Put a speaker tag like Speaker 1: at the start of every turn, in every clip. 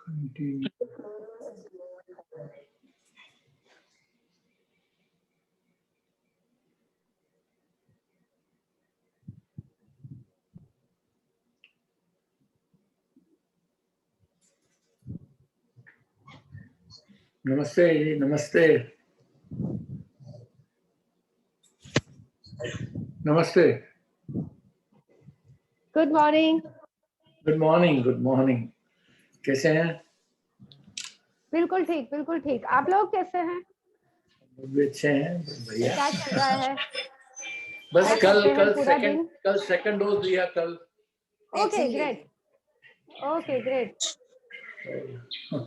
Speaker 1: नमस्ते जी, नमस्ते नमस्ते।
Speaker 2: Good morning.
Speaker 1: Good morning, good morning. कैसे हैं?
Speaker 2: बिल्कुल ठीक, बिल्कुल ठीक। आप लोग कैसे हैं?
Speaker 1: भी अच्छे हैं, बढ़िया।
Speaker 2: क्या चल रहा है?
Speaker 1: बस
Speaker 2: पूरा दिन?
Speaker 1: कल सेकंड डोज लिया कल।
Speaker 2: Okay great, okay great.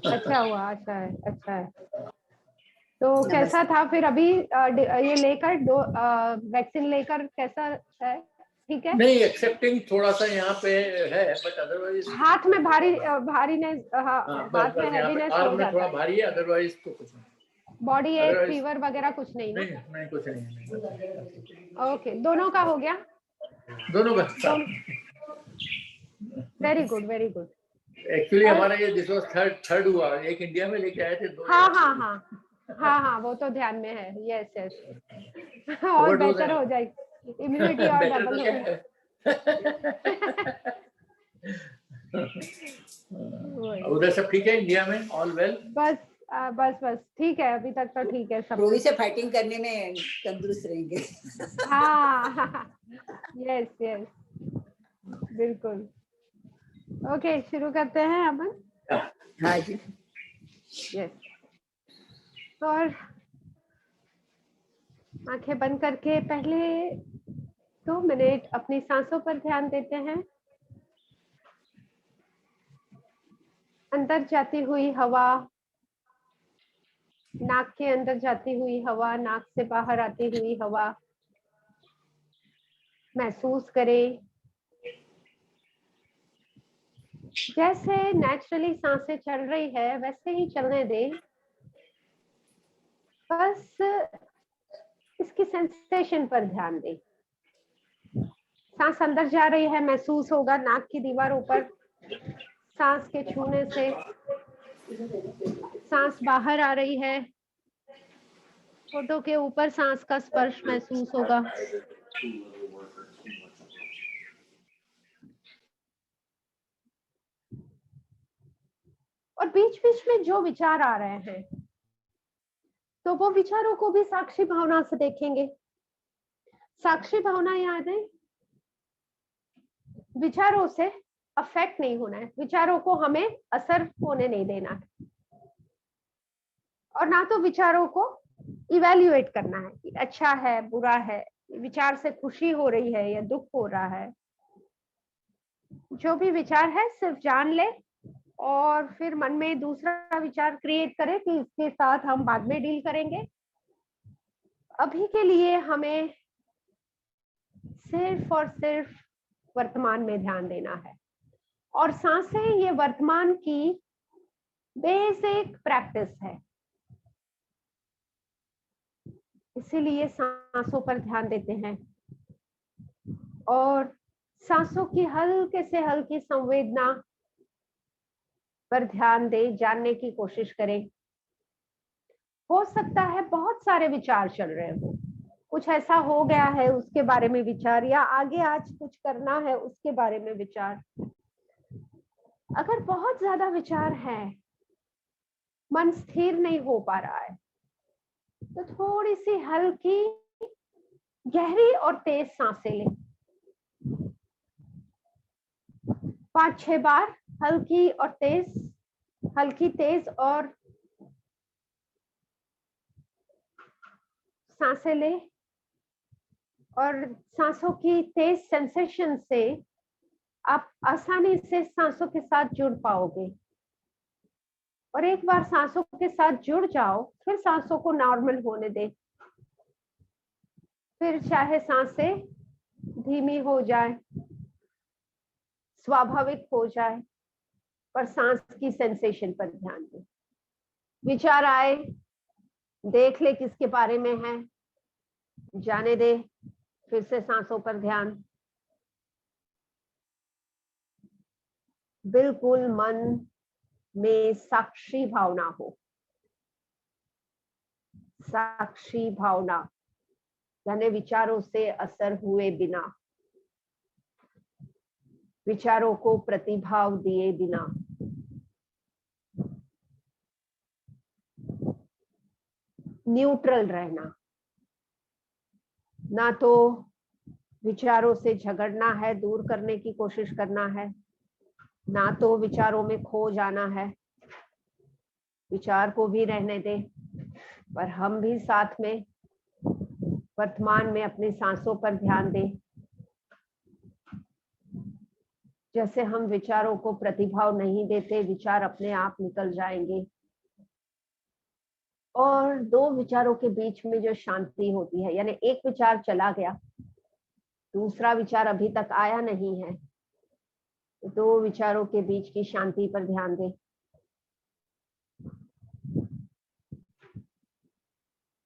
Speaker 2: अच्छा हुआ, अच्छा है, अच्छा है। तो कैसा था फिर अभी ये लेकर वैक्सीन लेकर कैसा है? ठीक है?
Speaker 1: नहीं, एक्सेप्टिंग थोड़ा सा यहाँ पे है, बट अदरवाइज
Speaker 2: हाथ में भारी ने हाथ में हैवीनेस हो जाता
Speaker 1: थोड़ा
Speaker 2: है।
Speaker 1: भारी है, अदरवाइज तो कुछ नहीं।
Speaker 2: बॉडी एक फीवर वगैरह कुछ नहीं ना?
Speaker 1: नहीं कुछ नहीं।
Speaker 2: ओके, दोनों का हो गया?
Speaker 1: दोनों का।
Speaker 2: Very good, very good.
Speaker 1: Actually हमारा ये दिस वाज थर्ड हुआ, एक इंडिया में लेके आए थे, दो।
Speaker 2: हाँ, वो तो ध्यान में है। Yes yes. और बेहतर हो जाएगी, इम्यूनिटी और डबल हो जाएगी।
Speaker 1: उधर सब ठीक है? इंडिया में ऑल वेल?
Speaker 2: बस ठीक है, अभी तक तो ठीक है सब।
Speaker 3: रोवी से फाइटिंग करने में तंदुरुस्त रहेंगे।
Speaker 2: हाँ, यस यस, बिल्कुल। ओके, शुरू करते हैं अमन।
Speaker 3: हाँ जी,
Speaker 2: यस। और आंखें बंद करके पहले 2 मिनट अपनी सांसों पर ध्यान देते हैं। अंदर जाती हुई हवा, नाक के अंदर जाती हुई हवा, नाक से बाहर आती हुई हवा महसूस करें। जैसे नेचुरली सांसें चल रही है वैसे ही चलने दें। बस इसकी सेंसेशन पर ध्यान दें। सांस अंदर जा रही है, महसूस होगा नाक की दीवारों पर सांस के छूने से। सांस बाहर आ रही है, होठों के ऊपर सांस का स्पर्श महसूस होगा। और बीच बीच में जो विचार आ रहे हैं तो वो विचारों को भी साक्षी भावना से देखेंगे। साक्षी भावना याद है, विचारों से अफेक्ट नहीं होना है, विचारों को हमें असर होने नहीं देना है, और ना तो विचारों को इवेल्युएट करना है कि अच्छा है बुरा है, विचार से खुशी हो रही है या दुख हो रहा है। जो भी विचार है सिर्फ जान ले और फिर मन में दूसरा विचार क्रिएट करे कि इसके साथ हम बाद में डील करेंगे। अभी के लिए हमें सिर्फ और सिर्फ वर्तमान में ध्यान देना है। और सांसें ये वर्तमान की बेसिक प्रैक्टिस है, इसीलिए सांसों पर ध्यान देते हैं और सांसों की हल्के से हल्की संवेदना पर ध्यान दे, जानने की कोशिश करें। हो सकता है बहुत सारे विचार चल रहे हो, कुछ ऐसा हो गया है उसके बारे में विचार, या आगे आज कुछ करना है उसके बारे में विचार। अगर बहुत ज्यादा विचार है, मन स्थिर नहीं हो पा रहा है, तो थोड़ी सी हल्की गहरी और तेज सांसें लें। 5-6 बार हल्की और तेज, हल्की तेज और सांसें लें। और सांसों की तेज सेंसेशन से आप आसानी से सांसों के साथ जुड़ पाओगे। और एक बार सांसों के साथ जुड़ जाओ, फिर सांसों को नॉर्मल होने दे। फिर चाहे सांसें धीमी हो जाए, स्वाभाविक हो जाए, पर सांस की सेंसेशन पर ध्यान दे। विचार आए, देख ले किसके बारे में है, जाने दे, फिर से सांसों पर ध्यान। बिल्कुल मन में साक्षी भावना हो। साक्षी भावना यानी विचारों से असर हुए बिना, विचारों को प्रतिभाव दिए बिना, न्यूट्रल रहना। ना तो विचारों से झगड़ना है, दूर करने की कोशिश करना है, ना तो विचारों में खो जाना है। विचार को भी रहने दे, पर हम भी साथ में वर्तमान में अपनी सांसों पर ध्यान दें। जैसे हम विचारों को प्रतिभाव नहीं देते, विचार अपने आप निकल जाएंगे। और दो विचारों के बीच में जो शांति होती है, यानी एक विचार चला गया, दूसरा विचार अभी तक आया नहीं है, दो विचारों के बीच की शांति पर ध्यान दें।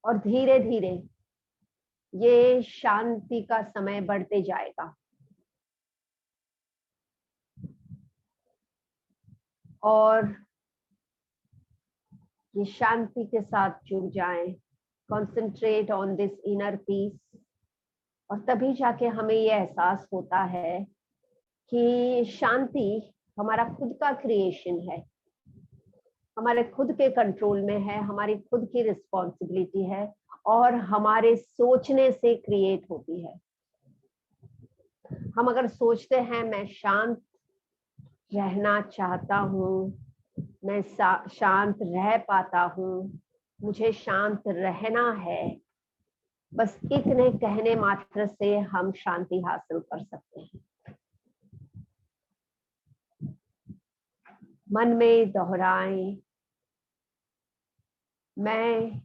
Speaker 2: और धीरे धीरे ये शांति का समय बढ़ते जाएगा और ये शांति के साथ जुड़ जाएं। Concentrate on this inner peace. और तभी जाके हमें ये एहसास होता है कि शांति हमारा खुद का क्रिएशन है, हमारे खुद के कंट्रोल में है, हमारी खुद की रिस्पॉन्सिबिलिटी है और हमारे सोचने से क्रिएट होती है। हम अगर सोचते हैं मैं शांत रहना चाहता हूँ, मैं शांत रह पाता हूँ, मुझे शांत रहना है, बस इतने कहने मात्र से हम शांति हासिल कर सकते हैं। मन में दोहराएं, मैं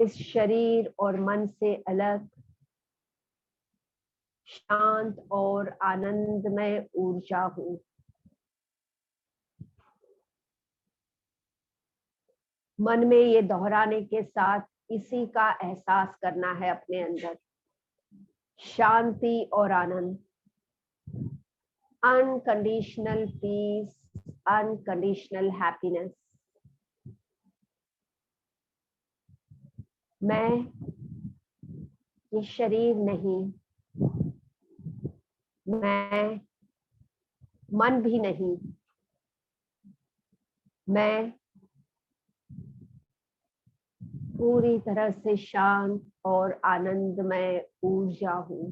Speaker 2: इस शरीर और मन से अलग शांत और आनंदमय ऊर्जा हूं। मन में ये दोहराने के साथ इसी का एहसास करना है अपने अंदर, शांति और आनंद, अनकंडीशनल पीस, अनकंडीशनल हैप्पीनेस। मैं ये शरीर नहीं, मैं मन भी नहीं, मैं पूरी तरह से शांत और आनंदमय ऊर्जा हूं।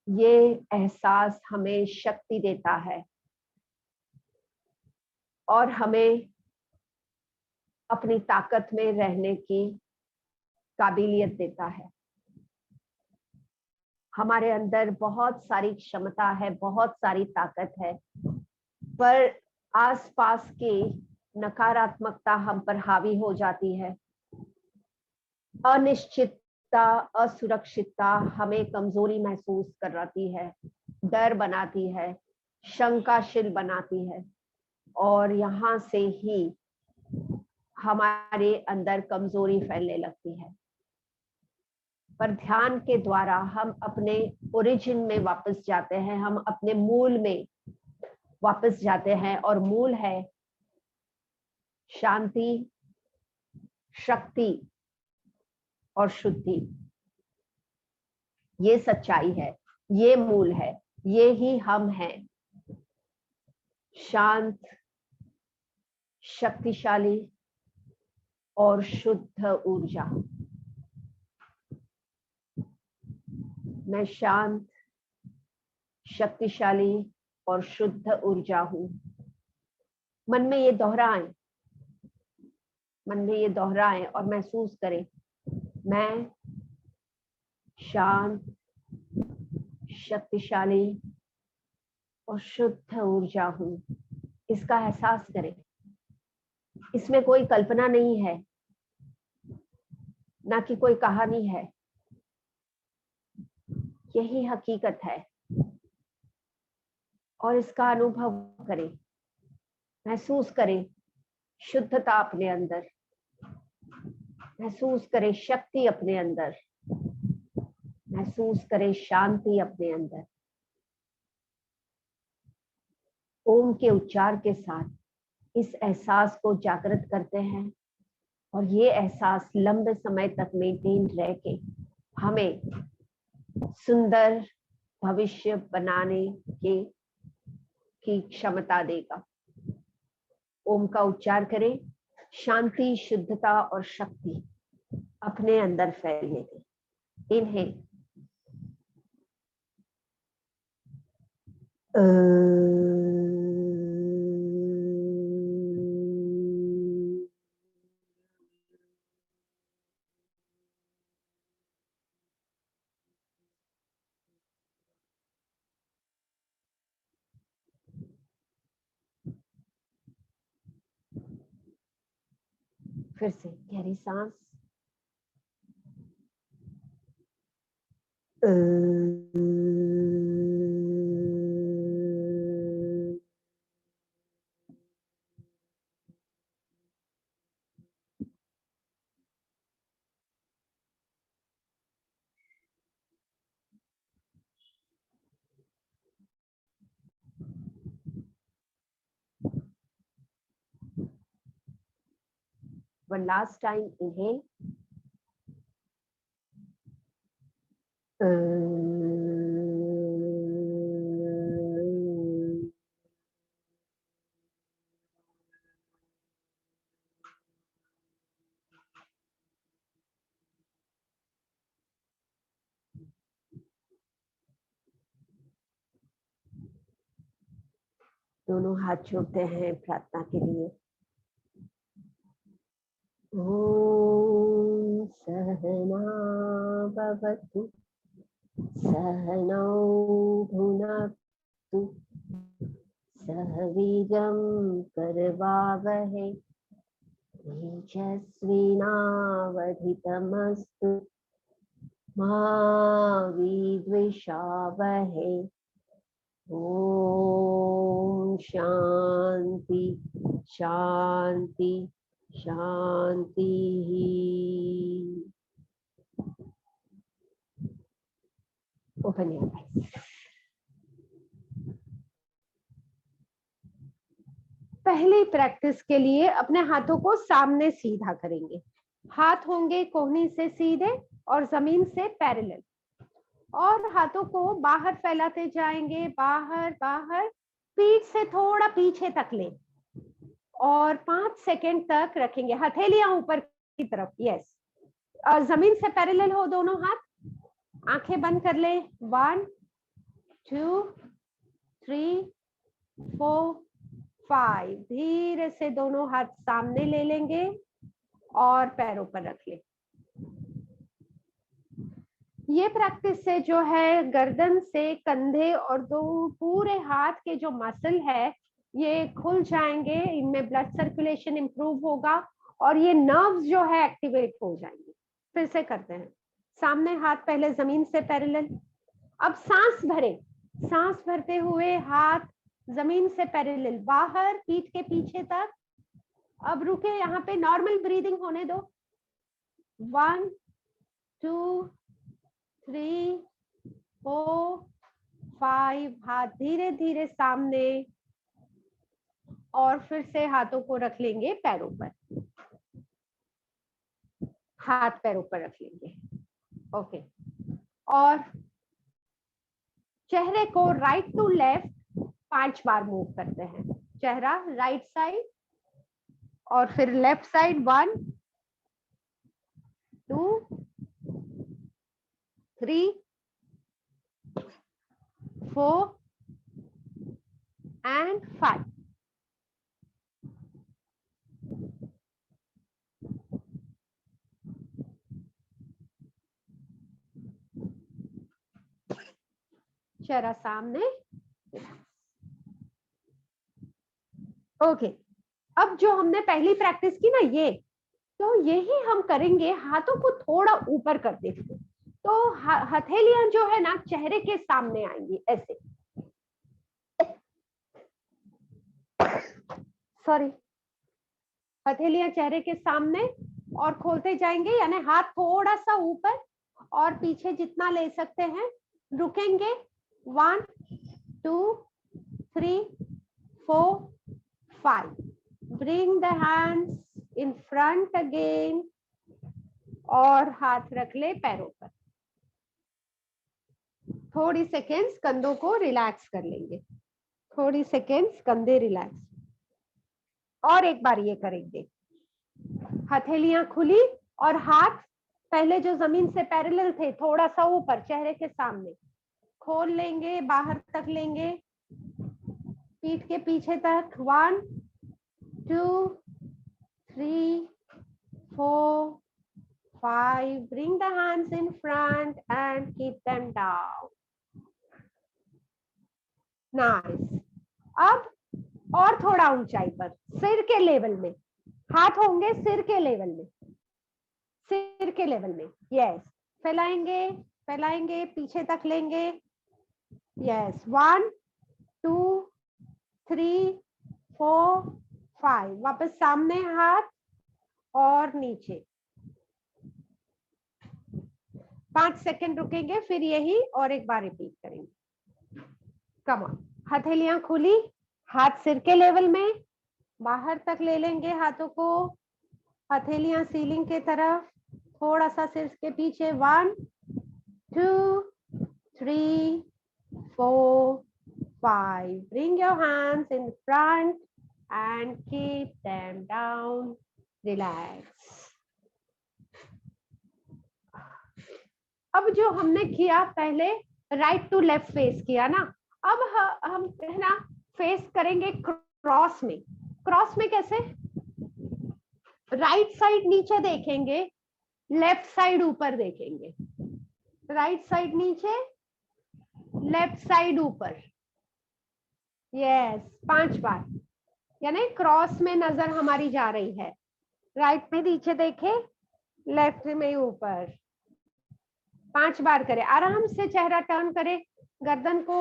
Speaker 2: ये एहसास हमें शक्ति देता है और हमें अपनी ताकत में रहने की काबिलियत देता है। हमारे अंदर बहुत सारी क्षमता है, बहुत सारी ताकत है, पर आसपास की नकारात्मकता हम पर हावी हो जाती है। अनिश्चितता, असुरक्षितता हमें कमजोरी महसूस कराती है, डर बनाती है, शंकाशील बनाती है और यहाँ से ही हमारे अंदर कमजोरी फैलने लगती है। पर ध्यान के द्वारा हम अपने ओरिजिन में वापस जाते हैं, हम अपने मूल में वापस जाते हैं और मूल है शांति, शक्ति और शुद्धि। ये सच्चाई है, ये मूल है, ये ही हम हैं। शांत, शक्तिशाली और शुद्ध ऊर्जा। मैं शांत, शक्तिशाली और शुद्ध ऊर्जा हूं। मन में ये दोहराएं, मन में ये दोहराएं और महसूस करें, मैं शांत, शक्तिशाली और शुद्ध ऊर्जा हूं। इसका एहसास करें। इसमें कोई कल्पना नहीं है, ना कि कोई कहानी है, यही हकीकत है। और इसका अनुभव करें, महसूस करें शुद्धता अपने अंदर, महसूस करें शक्ति अपने अंदर, महसूस करें शांति अपने अंदर। ओम के उच्चार के साथ इस एहसास को जागृत करते हैं और ये एहसास लंबे समय तक मेंटेन रह के हमें सुंदर भविष्य बनाने की क्षमता देगा। ओम का उच्चार करें, शांति, शुद्धता और शक्ति अपने अंदर फैलने दें। इन्हें फिर से गहरी सांस। One last time, inhale. दोनों हाथ जोड़ते हैं प्रार्थना के लिए। ओम सहना भवतु सहनौ भुनक्तु सह वीर्यं करवावहै तेजस्विनावधीतमस्तु मा विद्विषावहै। ओम शांति शांति शांति। Open your eyes. पहली प्रैक्टिस के लिए अपने हाथों को सामने सीधा करेंगे। हाथ होंगे कोहनी से सीधे और जमीन से पैरेलल, और हाथों को बाहर फैलाते जाएंगे, बाहर बाहर, पीठ से थोड़ा पीछे तक ले और 5 सेकेंड तक रखेंगे। हथेलियां ऊपर की तरफ, यस, और जमीन से पैरेलल हो दोनों हाथ। आंखें बंद कर ले। 1 2 3 4 5। धीरे से दोनों हाथ सामने ले लेंगे और पैरों पर रख ले। ये प्रैक्टिस से जो है गर्दन से कंधे और दो पूरे हाथ के जो मसल है ये खुल जाएंगे, इनमें ब्लड सर्कुलेशन इंप्रूव होगा और ये नर्व्स जो है एक्टिवेट हो जाएंगे। फिर से करते हैं। सामने हाथ पहले जमीन से पैरेलल। अब सांस भरे, सांस भरते हुए हाथ जमीन से पैरेलल, बाहर पीठ के पीछे तक। अब रुके, यहाँ पे नॉर्मल ब्रीदिंग होने दो। 1 2 3 4 5। हाथ धीरे धीरे सामने और फिर से हाथों को रख लेंगे पैरों पर। हाथ पैरों पर रख लेंगे। ओके, और चेहरे को राइट टू लेफ्ट 5 बार मूव करते हैं। चेहरा राइट साइड और फिर लेफ्ट साइड। 1 2 3 4 and 5। चेहरा सामने। ओके, अब जो हमने पहली प्रैक्टिस की ना, ये तो यही हम करेंगे हाथों को थोड़ा ऊपर करते हुए। तो हथेलियां जो है ना चेहरे के सामने आएंगी ऐसे। सॉरी, हथेलियां चेहरे के सामने और खोलते जाएंगे, यानी हाथ थोड़ा सा ऊपर और पीछे जितना ले सकते हैं रुकेंगे। 1 2 3 4 5 bring the hands in front again और हाथ रख ले पैरों पर। थोड़ी सेकेंड्स कंधों को रिलैक्स कर लेंगे, थोड़ी सेकेंड्स कंधे रिलैक्स। और एक बार ये करेंगे, हथेलियां खुली और हाथ पहले जो जमीन से पैरेलल थे थोड़ा सा ऊपर चेहरे के सामने खोल लेंगे, बाहर तक लेंगे, पीठ के पीछे तक। 1 2 3 4 5 bring the hands in front and keep them down. Nice. अब और थोड़ा ऊंचाई पर सिर के लेवल में हाथ होंगे, सिर के लेवल में, सिर के लेवल में। यस, फैलाएंगे फैलाएंगे, पीछे तक लेंगे। यस, 1 2 3 4 5 वापस सामने हाथ और नीचे। 5 सेकंड रुकेंगे, फिर यही और एक बार रिपीट करेंगे। कम ऑन, हथेलियां खुली, हाथ सिर के लेवल में, बाहर तक ले लेंगे हाथों को, हथेलियां सीलिंग के तरफ, थोड़ा सा सिर के पीछे। 1 2 3 4 5 bring your hands in front and keep them down. Relax. अब जो हमने किया पहले राइट टू लेफ्ट फेस किया ना, अब हम है ना फेस करेंगे क्रॉस में। क्रॉस में कैसे? राइट साइड नीचे देखेंगे, लेफ्ट साइड ऊपर देखेंगे। राइट साइड नीचे, लेफ्ट साइड ऊपर। यस, 5 बार, यानी क्रॉस में नजर हमारी जा रही है। राइट में नीचे देखे, लेफ्ट में ऊपर। 5 बार करें। आराम से चेहरा टर्न करें, गर्दन को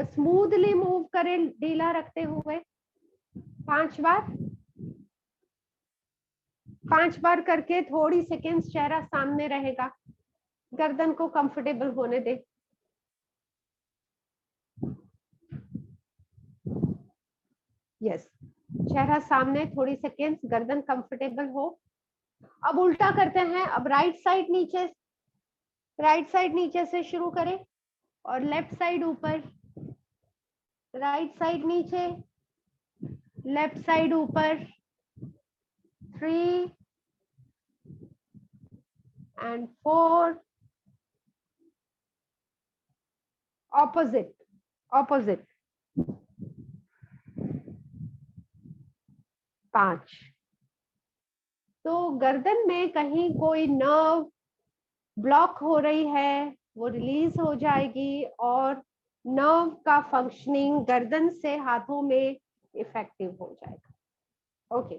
Speaker 2: स्मूथली मूव करें ढीला रखते हुए। 5 बार, 5 बार करके थोड़ी सेकेंड्स चेहरा सामने रहेगा, गर्दन को कंफर्टेबल होने दे। यस, चेहरा सामने, थोड़ी सेकेंड्स, गर्दन कंफर्टेबल हो। अब उल्टा करते हैं। अब राइट साइड नीचे, राइट साइड नीचे से शुरू करें और लेफ्ट साइड ऊपर। राइट साइड नीचे, लेफ्ट साइड ऊपर। 3 and 4 opposite, opposite। 5। तो गर्दन में कहीं कोई नर्व ब्लॉक हो रही है, वो रिलीज हो जाएगी और नर्व का फंक्शनिंग गर्दन से हाथों में इफेक्टिव हो जाएगा। ओके,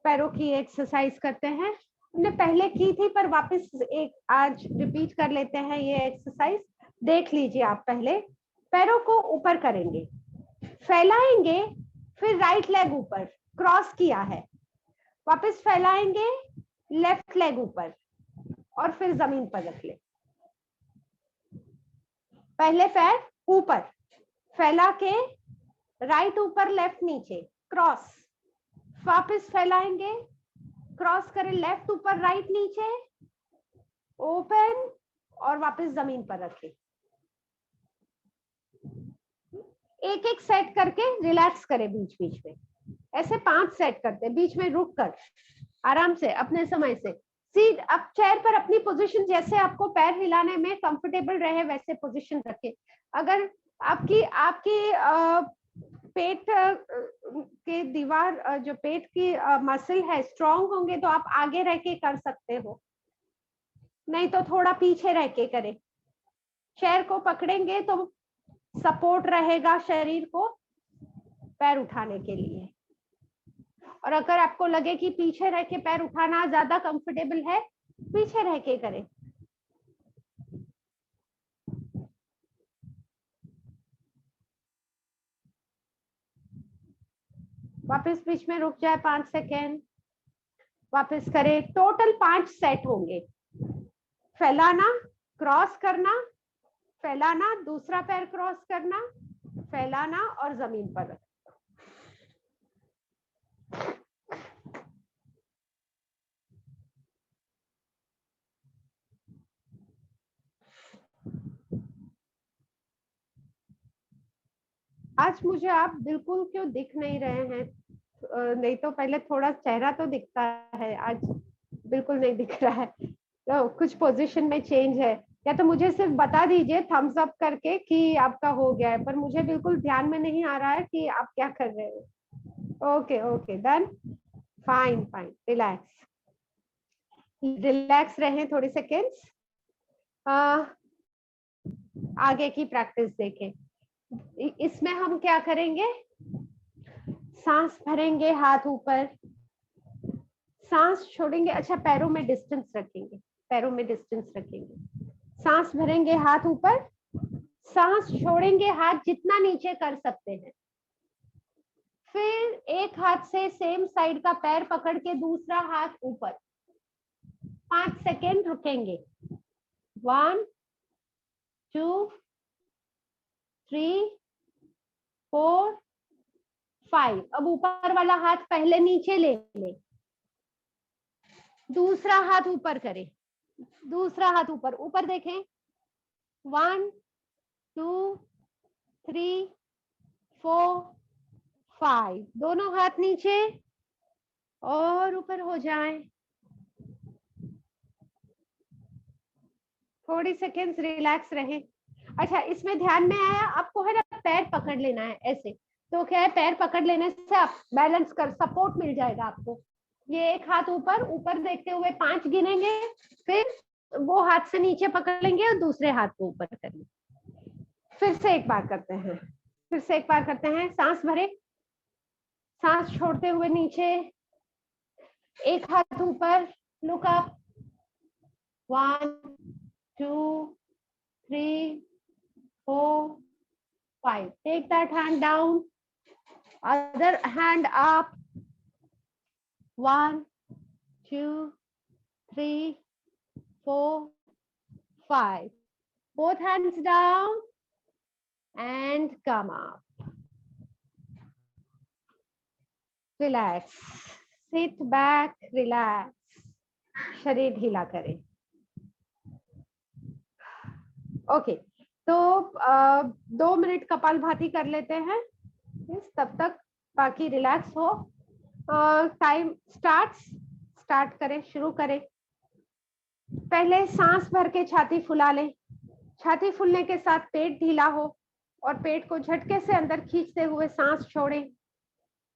Speaker 2: पैरों की एक्सरसाइज करते हैं। हमने पहले की थी पर वापस एक आज रिपीट कर लेते हैं ये एक्सरसाइज। देख लीजिए आप, पहले पैरों को ऊपर करेंगे, फैलाएंगे, फिर राइट लेग ऊपर, क्रॉस किया है, वापस फैलाएंगे, लेफ्ट लेग ऊपर और फिर जमीन पर रख ले। पहले पैर ऊपर फैला के राइट ऊपर, लेफ्ट नीचे, क्रॉस, वापस फैलाएंगे, क्रॉस करें, लेफ्ट ऊपर, राइट नीचे, ओपन और वापस जमीन पर रखें। एक एक सेट करके रिलैक्स करें बीच बीच में। ऐसे 5 सेट करते हैं, बीच में रुक कर आराम से अपने समय से। सीट अब चेयर पर अपनी पोजीशन, जैसे आपको पैर हिलाने में कंफर्टेबल रहे वैसे पोजीशन रखें। अगर आपकी पेट के दीवार, जो पेट की मसल है, स्ट्रांग होंगे तो आप आगे रह के कर सकते हो, नहीं तो थोड़ा पीछे रह के करें। चेयर को पकड़ेंगे तो सपोर्ट रहेगा शरीर को पैर उठाने के लिए। और अगर आपको लगे कि पीछे रह के पैर उठाना ज्यादा कंफर्टेबल है, पीछे रह के करें। वापस बीच में रुक जाए 5 सेकेंड, वापस करें। टोटल 5 सेट होंगे। फैलाना, क्रॉस करना, फैलाना, दूसरा पैर क्रॉस करना, फैलाना और जमीन पर रखना। आज मुझे आप बिल्कुल क्यों दिख नहीं रहे हैं? नहीं तो पहले थोड़ा चेहरा तो दिखता है, आज बिल्कुल नहीं दिख रहा है। तो कुछ पोजीशन में चेंज है, या तो मुझे सिर्फ बता दीजिए थम्स अप करके कि आपका हो गया है, पर मुझे बिल्कुल ध्यान में नहीं आ रहा है कि आप क्या कर रहे हो। Okay okay, done, fine fine, relax relax रहें थोड़ी सेकेंड्स। आगे की प्रैक्टिस देखें। इसमें हम क्या करेंगे? सांस भरेंगे, हाथ ऊपर, सांस छोड़ेंगे। अच्छा, पैरों में डिस्टेंस रखेंगे, पैरों में डिस्टेंस रखेंगे। सांस भरेंगे, हाथ ऊपर, सांस छोड़ेंगे, हाथ जितना नीचे कर सकते हैं। फिर एक हाथ से सेम साइड का पैर पकड़ के दूसरा हाथ ऊपर, 5 सेकेंड रुकेंगे। 1 2 3 4 5। अब ऊपर वाला हाथ पहले नीचे ले ले, दूसरा हाथ ऊपर करें, दूसरा हाथ ऊपर, ऊपर देखें। 1 2 3 4 5, दोनों हाथ नीचे और ऊपर हो जाएं। थोड़ी सेकेंड्स रिलैक्स रहें। अच्छा, इसमें ध्यान में आया आपको है ना, पैर पकड़ लेना है ऐसे, तो क्या है, पैर पकड़ लेने से आप बैलेंस कर, सपोर्ट मिल जाएगा आपको। ये एक हाथ ऊपर, ऊपर देखते हुए 5 गिनेंगे, फिर वो हाथ से नीचे पकड़ लेंगे और दूसरे हाथ को ऊपर करेंगे। फिर से एक बार करते हैं, फिर से एक बार करते हैं। सांस भरे, सांस छोड़ते हुए नीचे, एक हाथ ऊपर, look up. 1 2 3 4 5, take that hand down, other hand up. 1 2 3 4 5, both hands down and come up. Relax, sit back, relax, शरीर ढीला करें। ओके, तो 2 मिनट कपालभाति कर लेते हैं, तब तक बाकी रिलैक्स हो। टाइम स्टार्ट करें, शुरू करें। पहले सांस भर के छाती फुला लें, छाती फूलने के साथ पेट ढीला हो और पेट को झटके से अंदर खींचते हुए सांस छोड़ें।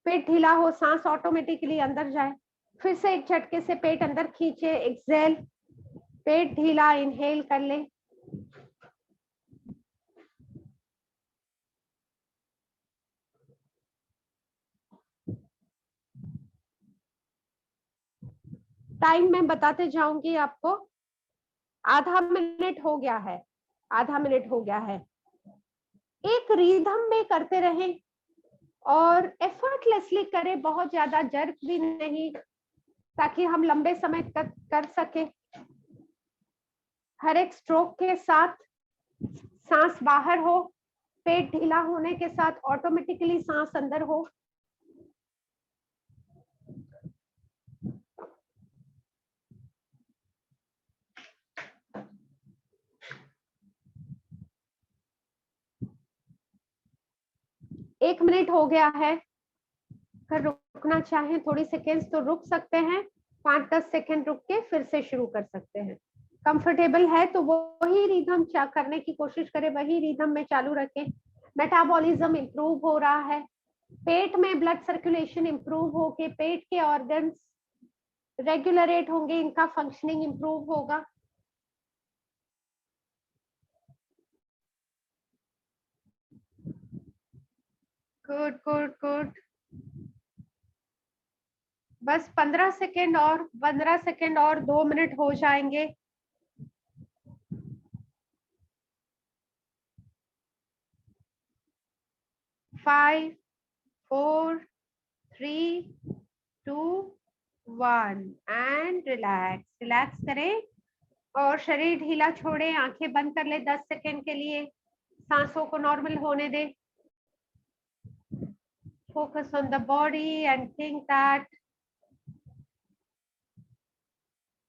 Speaker 2: पेट ढीला हो, सांस ऑटोमेटिकली अंदर जाए। फिर से एक झटके से पेट अंदर खींचे, एक्सहेल, पेट ढीला, इनहेल कर लें। टाइम मैं बताते जाऊंगी आपको। आधा मिनट हो गया है, आधा मिनट हो गया है। एक रिदम में करते रहें और एफर्टलेसली करें, बहुत ज्यादा जर्क भी नहीं, ताकि हम लंबे समय तक कर सके। हर एक स्ट्रोक के साथ सांस बाहर हो, पेट ढीला होने के साथ ऑटोमेटिकली सांस अंदर हो। एक मिनट हो गया है। अगर रुकना चाहें थोड़ी सेकेंड्स तो रुक सकते हैं, 5-10 सेकेंड रुक के फिर से शुरू कर सकते हैं। कंफर्टेबल है तो वही रिदम करने की कोशिश करें, वही रिदम में चालू रखें। मेटाबॉलिज्म इंप्रूव हो रहा है, पेट में ब्लड सर्कुलेशन इंप्रूव होके पेट के ऑर्गन्स रेगुलरेट होंगे, इनका फंक्शनिंग इंप्रूव होगा। गुड गुड गुड, बस 15 सेकेंड और, 15 सेकेंड और, 2 मिनट हो जाएंगे। फाइव 4 3 2 1 एंड रिलैक्स, रिलैक्स करें और शरीर ढीला छोड़े, आंखें बंद कर ले 10 सेकेंड के लिए, सांसों को नॉर्मल होने दे। Focus on the body and think that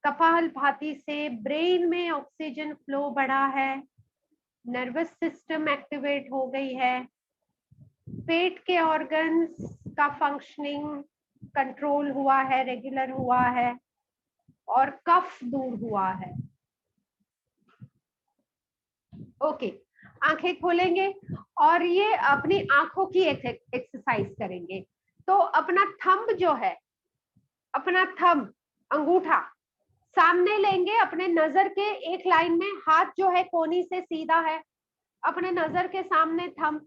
Speaker 2: kapalbhati से ब्रेन में ऑक्सीजन फ्लो बढ़ा है, नर्वस सिस्टम एक्टिवेट हो गई है, पेट के ऑर्गन्स का फंक्शनिंग कंट्रोल हुआ है, रेगुलर हुआ है, और कफ दूर हुआ है। ओके, आंखें खोलेंगे और ये अपनी आंखों की एक्सरसाइज करेंगे। तो अपना थंब जो है, अपना थंब अंगूठा सामने लेंगे, अपने नजर के एक लाइन में, हाथ जो है कोनी से सीधा है, अपने नजर के सामने थंब।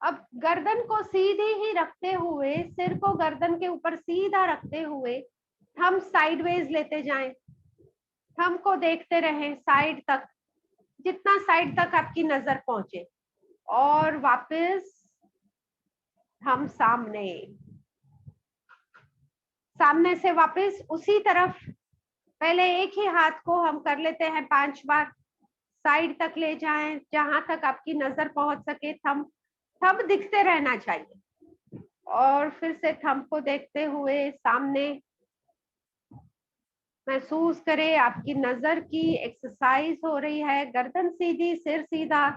Speaker 2: अब गर्दन को सीधी ही रखते हुए, सिर को गर्दन के ऊपर सीधा रखते हुए थंब साइडवेज लेते जाएं, थंब को देखते रहें साइड तक, जितना साइड तक आपकी नजर पहुंचे, और वापस थंब सामने, सामने से वापस उसी तरफ। पहले एक ही हाथ को हम कर लेते हैं 5 बार, साइड तक ले जाएं जहां तक आपकी नजर पहुंच सके, थंब थंब दिखते रहना चाहिए, और फिर से थंब को देखते हुए सामने। महसूस करें आपकी नजर की एक्सरसाइज हो रही है, गर्दन सीधी, सिर सीधा।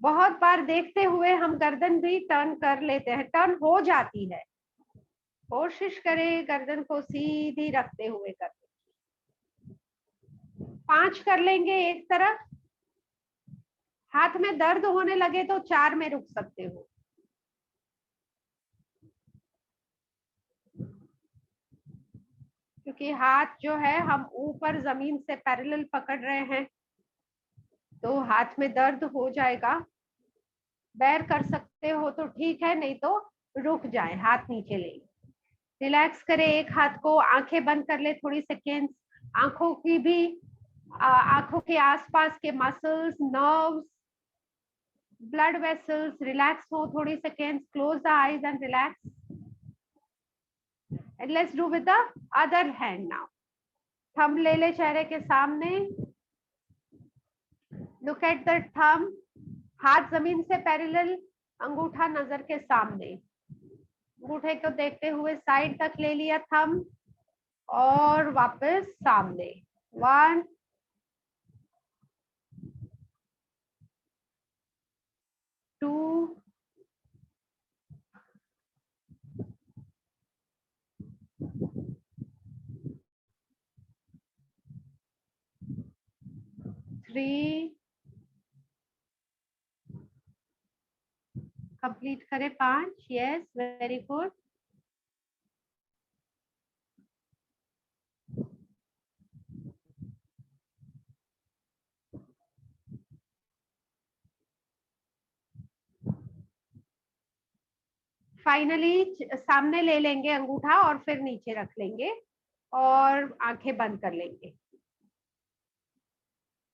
Speaker 2: बहुत बार देखते हुए हम गर्दन भी टर्न कर लेते हैं, टर्न हो जाती है। कोशिश करें गर्दन को सीधी रखते हुए करने। 5 कर लेंगे एक तरफ। हाथ में दर्द होने लगे तो 4 में रुक सकते हो। क्योंकि हाथ जो है हम ऊपर जमीन से पैरेलल पकड़ रहे हैं, तो हाथ में दर्द हो जाएगा। बैर कर सकते हो तो ठीक है, नहीं तो रुक जाए, हाथ नीचे ले, रिलैक्स करें एक हाथ को, आंखें बंद कर ले थोड़ी सेकेंड्स। आंखों की भी आंखों के आसपास के muscles, nerves, blood vessels relax हो थोड़ी seconds. Close the eyes and relax, and let's do with the other hand now. Thumb ले ले चेहरे के सामने, look at the thumb, हाथ जमीन से पैरेलल, अंगूठा नजर के सामने, अंगूठे को देखते हुए साइड तक ले लिया थंब, और वापस सामने। 1 2 3, कंप्लीट करें 5। Yes, very good. फाइनली सामने ले लेंगे अंगूठा और फिर नीचे रख लेंगे और आंखें बंद कर लेंगे।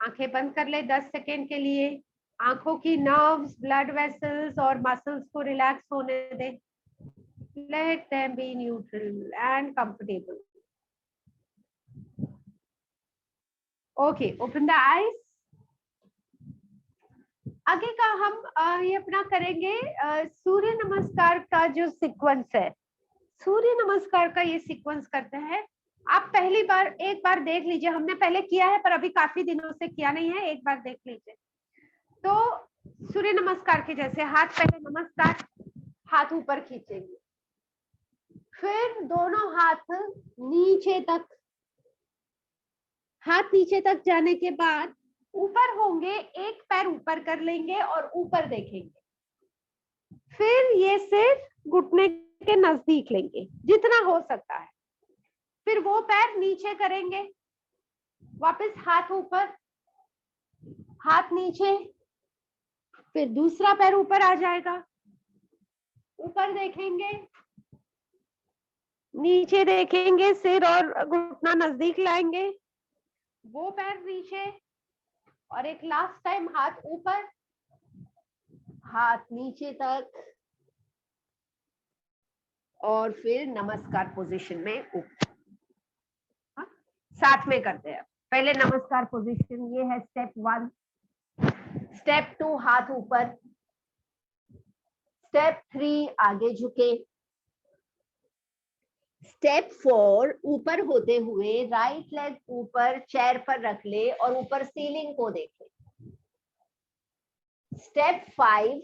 Speaker 2: आंखें बंद कर ले 10 सेकेंड के लिए। आंखों की नर्व्स, ब्लड वेसल्स और मसल्स को रिलैक्स होने दें। Let them be neutral and comfortable. Okay, open the eyes. आगे का हम ये अपना करेंगे सूर्य नमस्कार का जो सीक्वेंस है। सूर्य नमस्कार का ये सीक्वेंस करते हैं। आप पहली बार एक बार देख लीजिए, हमने पहले किया है पर अभी काफी दिनों से किया नहीं है, एक बार देख लीजिए। तो सूर्य नमस्कार के जैसे हाथ पहले नमस्कार, हाथ ऊपर खींचेंगे, फिर दोनों हाथ नीचे तक, हाथ नीचे तक जाने के बाद ऊपर होंगे, एक पैर ऊपर कर लेंगे और ऊपर देखेंगे। फिर ये सिर घुटने के नजदीक लेंगे जितना हो सकता है। फिर वो पैर नीचे करेंगे, वापस हाथ ऊपर, हाथ नीचे, फिर दूसरा पैर ऊपर आ जाएगा, ऊपर देखेंगे, नीचे देखेंगे, सिर और घुटना नजदीक लाएंगे, वो पैर नीचे, और एक लास्ट टाइम हाथ ऊपर, हाथ नीचे तक, और फिर नमस्कार पोजीशन में ऊपर। साथ में करते हैं। पहले नमस्कार पोजीशन, ये है स्टेप 1। स्टेप 2 हाथ ऊपर। स्टेप 3 आगे झुके। स्टेप 4 ऊपर होते हुए राइट लेग ऊपर चेयर पर रख ले और ऊपर सीलिंग को देखे। स्टेप 5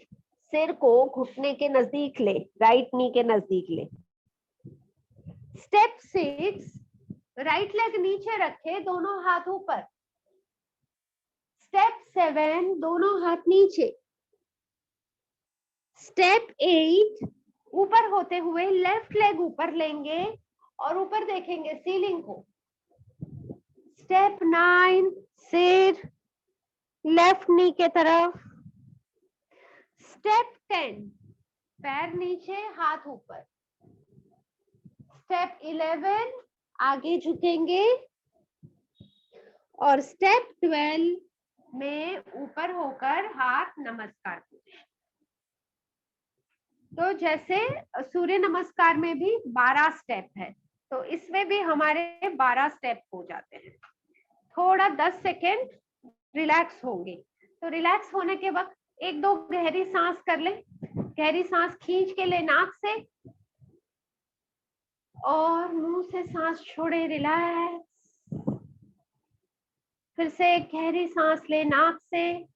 Speaker 2: सिर को घुटने के नजदीक ले, राइट नी के नजदीक ले। स्टेप 6 राइट लेग नीचे रखे, दोनों हाथ ऊपर। स्टेप 7 दोनों हाथ नीचे। स्टेप 8 ऊपर होते हुए लेफ्ट लेग ऊपर लेंगे और ऊपर देखेंगे सीलिंग को। स्टेप 9 सिर लेफ्ट नी के तरफ। स्टेप 10 पैर नीचे हाथ ऊपर। स्टेप 11 आगे झुकेंगे और स्टेप 12 में ऊपर होकर हाथ नमस्कार। तो जैसे सूर्य नमस्कार में भी 12 स्टेप है, तो इसमें भी हमारे 12 स्टेप हो जाते हैं। थोड़ा 10 सेकेंड रिलैक्स होंगे। तो रिलैक्स होने के वक्त 1-2 गहरी सांस कर ले। गहरी सांस खींच के ले नाक से और मुंह से सांस छोड़े, रिलैक्स। फिर से एक गहरी सांस ले नाक से,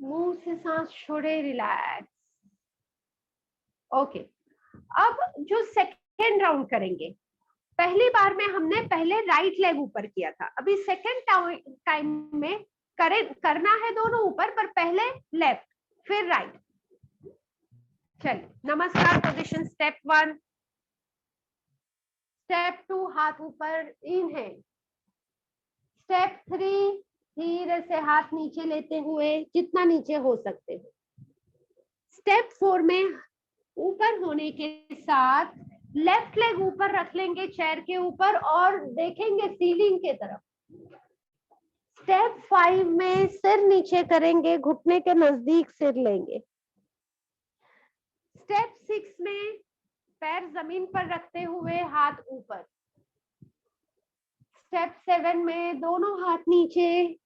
Speaker 2: मुंह से सांस छोड़े, रिलैक्स। ओके, अब जो सेकेंड राउंड करेंगे, पहली बार में हमने पहले राइट लेग ऊपर किया था, अभी सेकेंड टाइम में करना है दोनों ऊपर, पर पहले लेफ्ट फिर राइट। चलिए, नमस्कार पोजीशन स्टेप 1। स्टेप 2 हाथ ऊपर, इनहेल। स्टेप 3 धीरे से हाथ नीचे लेते हुए, जितना नीचे हो सकते हो। स्टेप 4 में ऊपर होने के साथ लेफ्ट लेग ऊपर रख लेंगे चेयर के ऊपर और देखेंगे सीलिंग के तरफ। स्टेप 5 में सिर नीचे करेंगे, घुटने के नजदीक सिर लेंगे। स्टेप 6 में पैर जमीन पर रखते हुए हाथ ऊपर। स्टेप 7 में दोनों हाथ नीचे।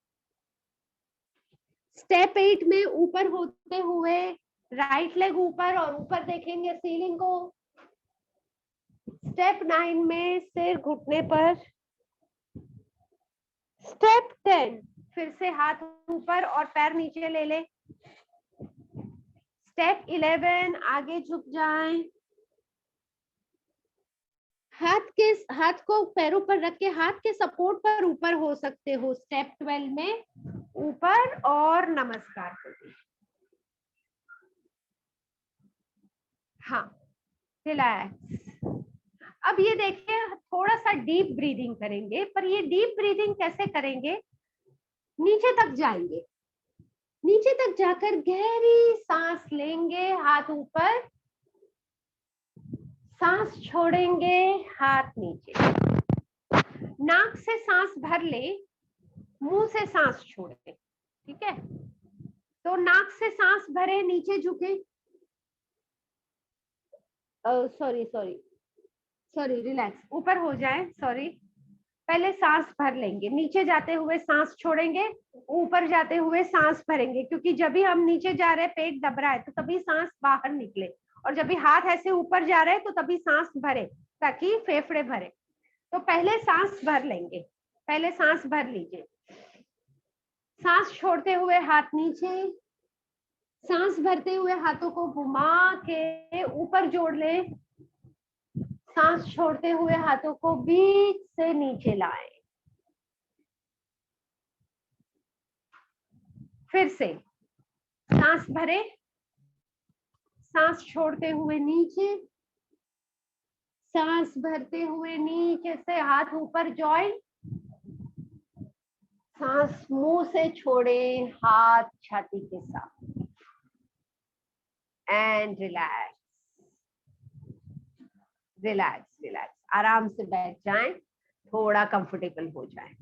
Speaker 2: स्टेप 8 में ऊपर होते हुए राइट लेग ऊपर और ऊपर देखेंगे सीलिंग को। स्टेप 9 में सिर घुटने पर। स्टेप 10 फिर से हाथ ऊपर और पैर नीचे ले ले। स्टेप 11 आगे झुक जाएं। हाथ को पैरों पर रख के हाथ के सपोर्ट पर ऊपर हो सकते हो। स्टेप 12 में ऊपर और नमस्कार पोजीशन। हाँ, रिलैक्स। अब ये देखिए, थोड़ा सा डीप ब्रीदिंग करेंगे, पर ये डीप ब्रीदिंग कैसे करेंगे? नीचे तक जाएंगे, नीचे तक जाकर गहरी सांस लेंगे, हाथ ऊपर, सांस छोड़ेंगे, हाथ नीचे। नाक से सांस भर ले, मुंह से सांस छोड़े। ठीक है, तो नाक से सांस भरे, नीचे झुके। सॉरी, रिलैक्स, ऊपर हो जाए। सॉरी, पहले सांस भर लेंगे, नीचे जाते हुए सांस छोड़ेंगे, ऊपर जाते हुए सांस भरेंगे, क्योंकि जब भी हम नीचे जा रहे हैं पेट दब रहा है तो तभी सांस बाहर निकले, और जब भी हाथ ऐसे ऊपर जा रहे हैं तो तभी सांस भरे, ताकि फेफड़े भरे। तो पहले सांस भर लेंगे, पहले सांस भर लीजिए। सांस छोड़ते हुए हाथ नीचे, सांस भरते हुए हाथों को घुमा के ऊपर जोड़ ले। सांस छोड़ते हुए हाथों को बीच से नीचे लाएं। फिर से सांस भरे, सांस छोड़ते हुए नीचे, सांस भरते हुए नीचे से हाथ ऊपर जॉइन, सांस मुंह से छोड़े, हाथ छाती के साथ, एंड रिलैक्स। रिलैक्स रिलैक्स, आराम से बैठ जाएं, थोड़ा कंफर्टेबल हो जाएं।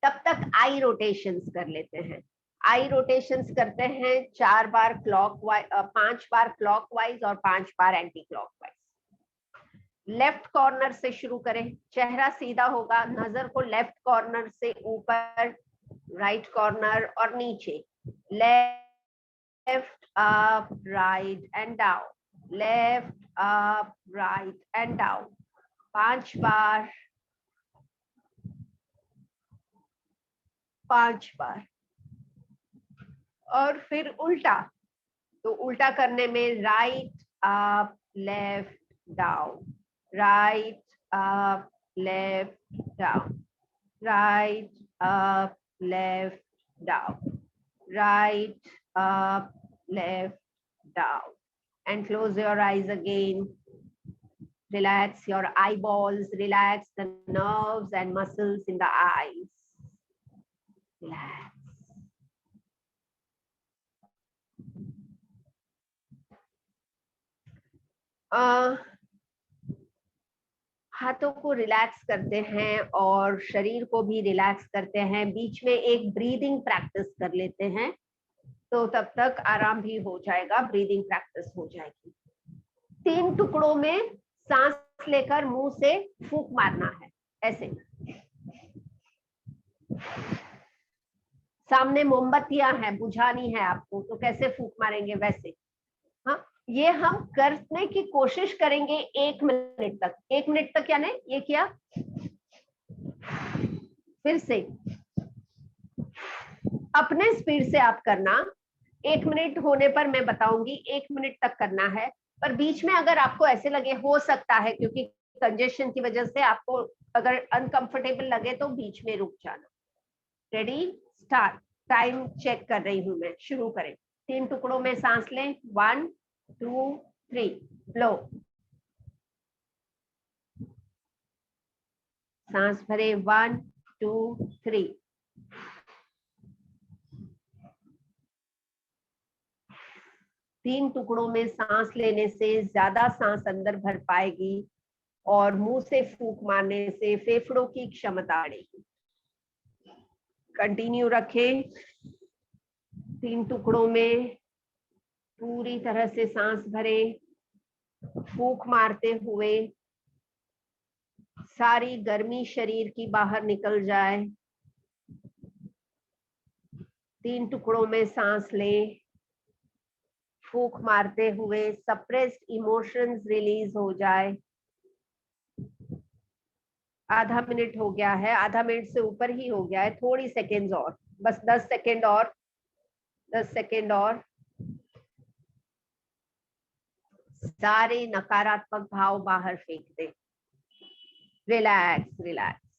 Speaker 2: तब तक आई रोटेशंस कर लेते हैं। आई रोटेशंस करते हैं 4 बार क्लॉकवाइज, 5 बार क्लॉकवाइज और 5 बार एंटी क्लॉकवाइज। लेफ्ट कॉर्नर से शुरू करें, चेहरा सीधा होगा, नजर को लेफ्ट कॉर्नर से ऊपर, राइट कॉर्नर और नीचे, left up right and down, left up right and down, 5 बार, 5 बार। और फिर उल्टा, तो उल्टा करने में right up left down, right up left down, right up left down, right up left down, and close your eyes again. Relax your eyeballs, relax the nerves and muscles in the eyes. Relax. हाथों को relax करते हैं और शरीर को भी relax करते हैं, बीच में एक ब्रीदिंग प्रैक्टिस कर लेते हैं, तो तब तक आराम भी हो जाएगा, ब्रीदिंग प्रैक्टिस हो जाएगी। 3 टुकड़ों में सांस लेकर मुंह से फूंक मारना है, ऐसे। सामने मोमबत्तियां हैं, बुझानी है आपको, तो कैसे फूंक मारेंगे वैसे। हाँ, ये हम करने की कोशिश करेंगे 1 मिनट तक। 1 मिनट तक यानी ये किया, फिर से अपने स्पीड से आप करना। 1 मिनट होने पर मैं बताऊंगी 1 मिनट तक करना है, पर बीच में अगर आपको ऐसे लगे, हो सकता है क्योंकि कंजेशन की वजह से आपको अगर अनकंफर्टेबल लगे तो बीच में रुक जाना। Ready, start. टाइम चेक कर रही हूं मैं, शुरू करें। 3 टुकड़ों में सांस लें, 1 2 3, लो, सांस भरे, 1 2 3, 3 टुकड़ों में सांस लेने से ज्यादा सांस अंदर भर पाएगी और मुंह से फूंक मारने से फेफड़ों की क्षमता बढ़ेगी। कंटिन्यू रखें। 3 टुकड़ों में पूरी तरह से सांस भरें, फूंक मारते हुए सारी गर्मी शरीर की बाहर निकल जाए। 3 टुकड़ों में सांस लें, फूंक मारते हुए सप्रेस्ड इमोशंस रिलीज हो जाए। आधा मिनट हो गया है, आधा मिनट से ऊपर ही हो गया है, थोड़ी सेकेंड्स और, बस 10 सेकेंड और, 10 सेकेंड और। सारे नकारात्मक भाव बाहर फेंक दे। Relax relax.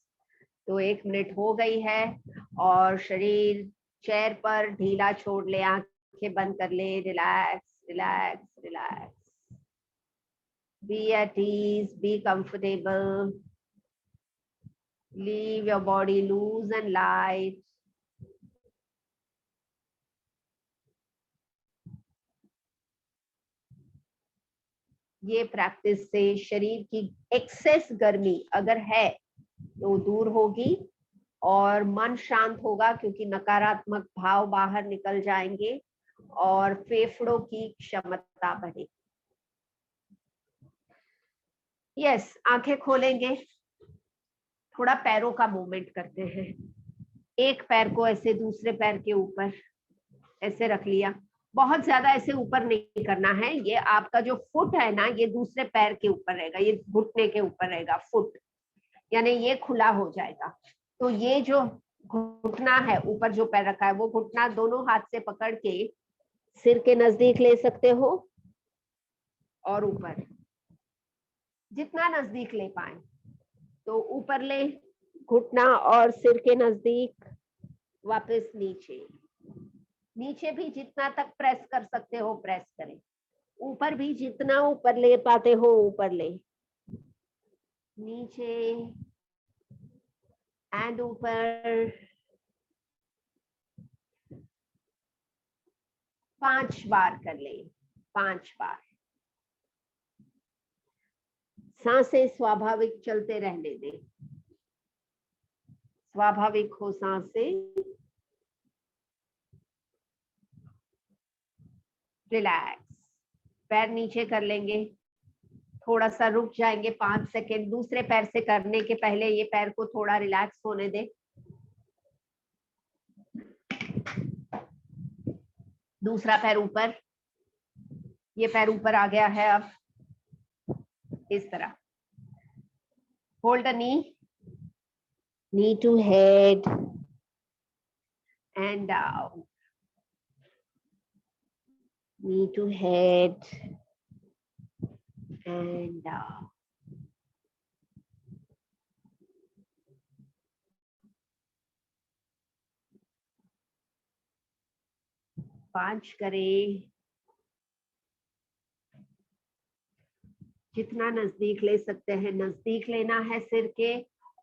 Speaker 2: तो 1 मिनट हो गई है और शरीर चेयर पर ढीला छोड़ ले, आंखें बंद कर ले। Relax relax relax. Be at ease, be comfortable, leave your body loose and light. ये प्रैक्टिस से शरीर की एक्सेस गर्मी अगर है तो दूर होगी और मन शांत होगा, क्योंकि नकारात्मक भाव बाहर निकल जाएंगे और फेफड़ों की क्षमता बढ़ेगी। यस, आंखें खोलेंगे, थोड़ा पैरों का मूवमेंट करते हैं। एक पैर को ऐसे दूसरे पैर के ऊपर ऐसे रख लिया, बहुत ज्यादा ऐसे ऊपर नहीं करना है। ये आपका जो फुट है ना, ये दूसरे पैर के ऊपर रहेगा, ये घुटने के ऊपर रहेगा, फुट यानी ये खुला हो जाएगा। तो ये जो घुटना है, ऊपर जो पैर रखा है, वो घुटना दोनों हाथ से पकड़ के सिर के नजदीक ले सकते हो और ऊपर जितना नजदीक ले पाए तो ऊपर ले, घुटना और सिर के नजदीक, वापस नीचे। नीचे भी जितना तक प्रेस कर सकते हो प्रेस करें, ऊपर भी जितना ऊपर ले पाते हो ऊपर ले, नीचे एंड ऊपर। 5 बार कर ले, 5 बार। सांसें स्वाभाविक चलते रहने दे, स्वाभाविक हो सांसें। रिलैक्स। पैर नीचे कर लेंगे, थोड़ा सा रुक जाएंगे 5 सेकेंड। दूसरे पैर से करने के पहले ये पैर को थोड़ा रिलैक्स होने दें। दूसरा पैर ऊपर, ये पैर ऊपर आ गया है। अब इस तरह hold the knee to head and down, knee to head and down. पांच करें, जितना नजदीक ले सकते हैं नजदीक लेना है सिर के,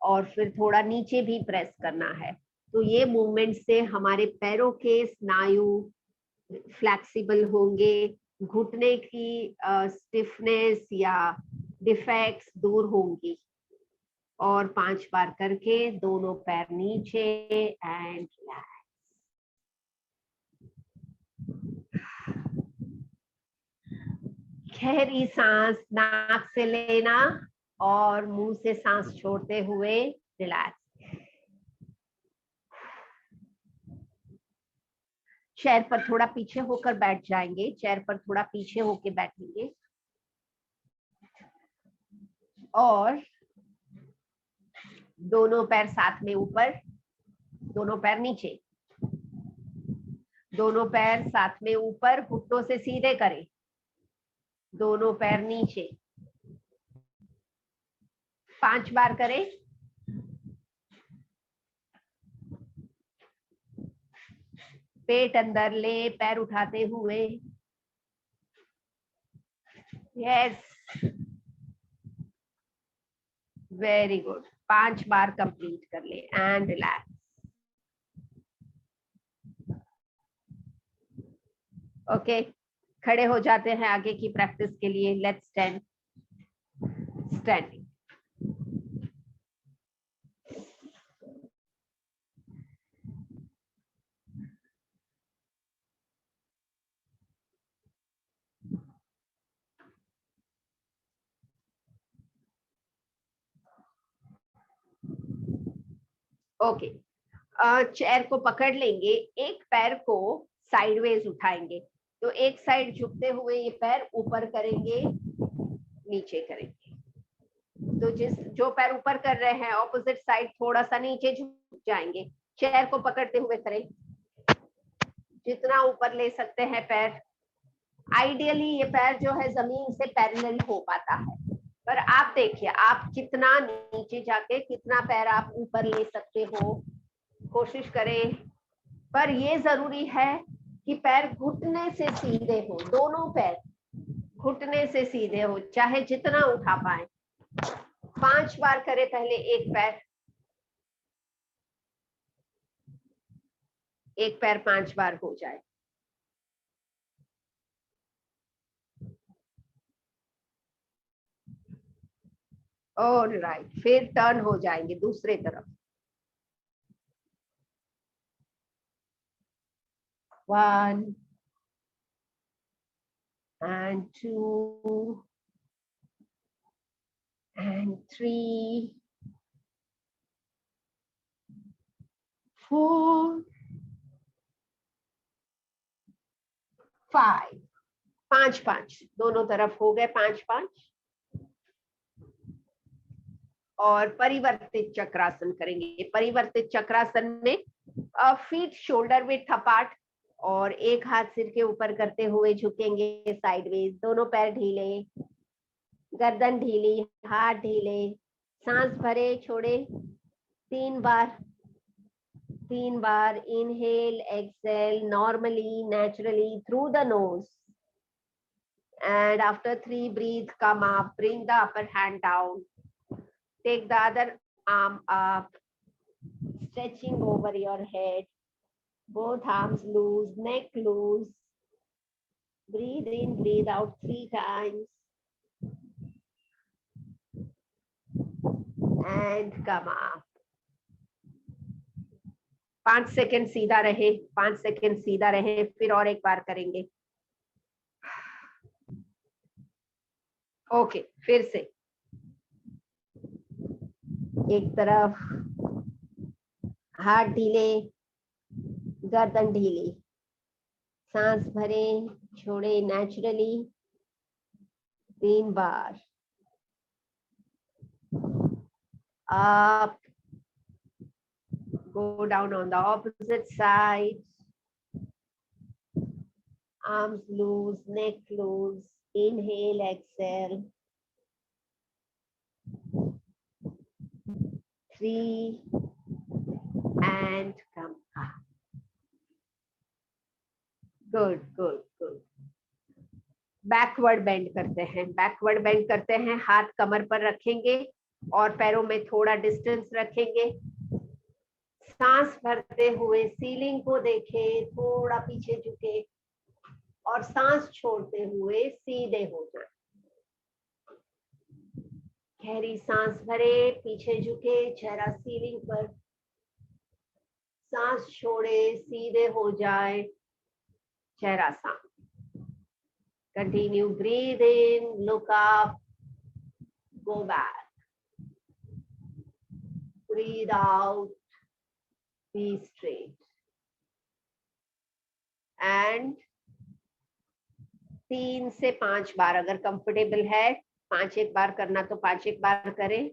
Speaker 2: और फिर थोड़ा नीचे भी प्रेस करना है। तो ये मूवमेंट से हमारे पैरों के स्नायु फ्लेक्सिबल होंगे, घुटने की स्टिफनेस या डिफेक्ट्स दूर होंगी। और 5 बार करके दोनों पैर नीचे एंड रिलैक्स। गहरी सांस नाक से लेना और मुंह से सांस छोड़ते हुए रिलैक्स। चेयर पर थोड़ा पीछे होकर बैठ जाएंगे, चेयर पर थोड़ा पीछे होकर बैठेंगे और दोनों पैर साथ में ऊपर, दोनों पैर नीचे, दोनों पैर साथ में ऊपर, घुटनों से सीधे करें, दोनों पैर नीचे। 5 बार करें। पेट अंदर ले, पैर उठाते हुए। Yes, very good. 5 बार कंप्लीट कर ले एंड रिलैक्स। ओके, खड़े हो जाते हैं आगे की प्रैक्टिस के लिए। Let's stand, standing. Okay, chair को पकड़ लेंगे, एक पैर को साइडवेज उठाएंगे। तो एक साइड झुकते हुए ये पैर ऊपर करेंगे, नीचे करेंगे। तो जो पैर ऊपर कर रहे हैं ऑपोजिट साइड थोड़ा सा नीचे झुक जाएंगे। चेयर को पकड़ते हुए करें, जितना ऊपर ले सकते हैं पैर। आइडियली ये पैर जो है जमीन से पैरेलल हो पाता है, पर आप देखिए आप कितना नीचे जाके कितना पैर आप ऊपर ले सकते हो, कोशिश करें। पर ये जरूरी है कि पैर घुटने से सीधे हो, दोनों पैर घुटने से सीधे हो, चाहे जितना उठा पाए। 5 बार करें पहले एक पैर 5 बार हो जाए। और राइट, फिर टर्न हो जाएंगे दूसरे तरफ। 1 and 2 and 3, 4, 5, 5 दोनों तरफ हो गए। 5 और परिवर्तित चक्रासन करेंगे। परिवर्तित चक्रासन में फीट शोल्डर विड्थ अपार्ट और एक हाथ सिर के ऊपर करते हुए झुकेंगे साइडवेज। दोनों पैर ढीले, गर्दन ढीली, हाथ ढीले। सांस भरे छोड़े 3 बार। Inhale, exhale normally, naturally through the nose, and after 3 breathe, come up, bring the upper hand down, take the other arm up, stretching over your head, both arms loose, neck loose. Breathe in, breathe out 3 times and come up. 5 second सीधा रहे, 5 second सीधा रहे। फिर और एक बार करेंगे। Okay, फिर से एक तरफ हाथ ढीले, गर्दन ढीली, सांस भरे, छोड़े naturally 3 bar. Up, go down on the opposite side. Arms loose, neck loose. Inhale, exhale. 3 and come up. Good, good, good. Backward bend करते हैं, बैकवर्ड बेंड करते हैं, हाथ कमर पर रखेंगे और पैरों में थोड़ा डिस्टेंस रखेंगे। सांस भरते हुए सीलिंग को देखें, थोड़ा पीछे झुके और सांस छोड़ते हुए सीधे हो जाए। गहरी सांस भरे, पीछे झुके, चेहरा सीलिंग पर, सांस छोड़े, सीधे हो जाए, चेहरा सामने। Continue, breathe in, look up, go back. Breathe out, be straight. And 3 से 5 बार, अगर कंफर्टेबल है 5 एक बार करना तो 5 एक बार करें,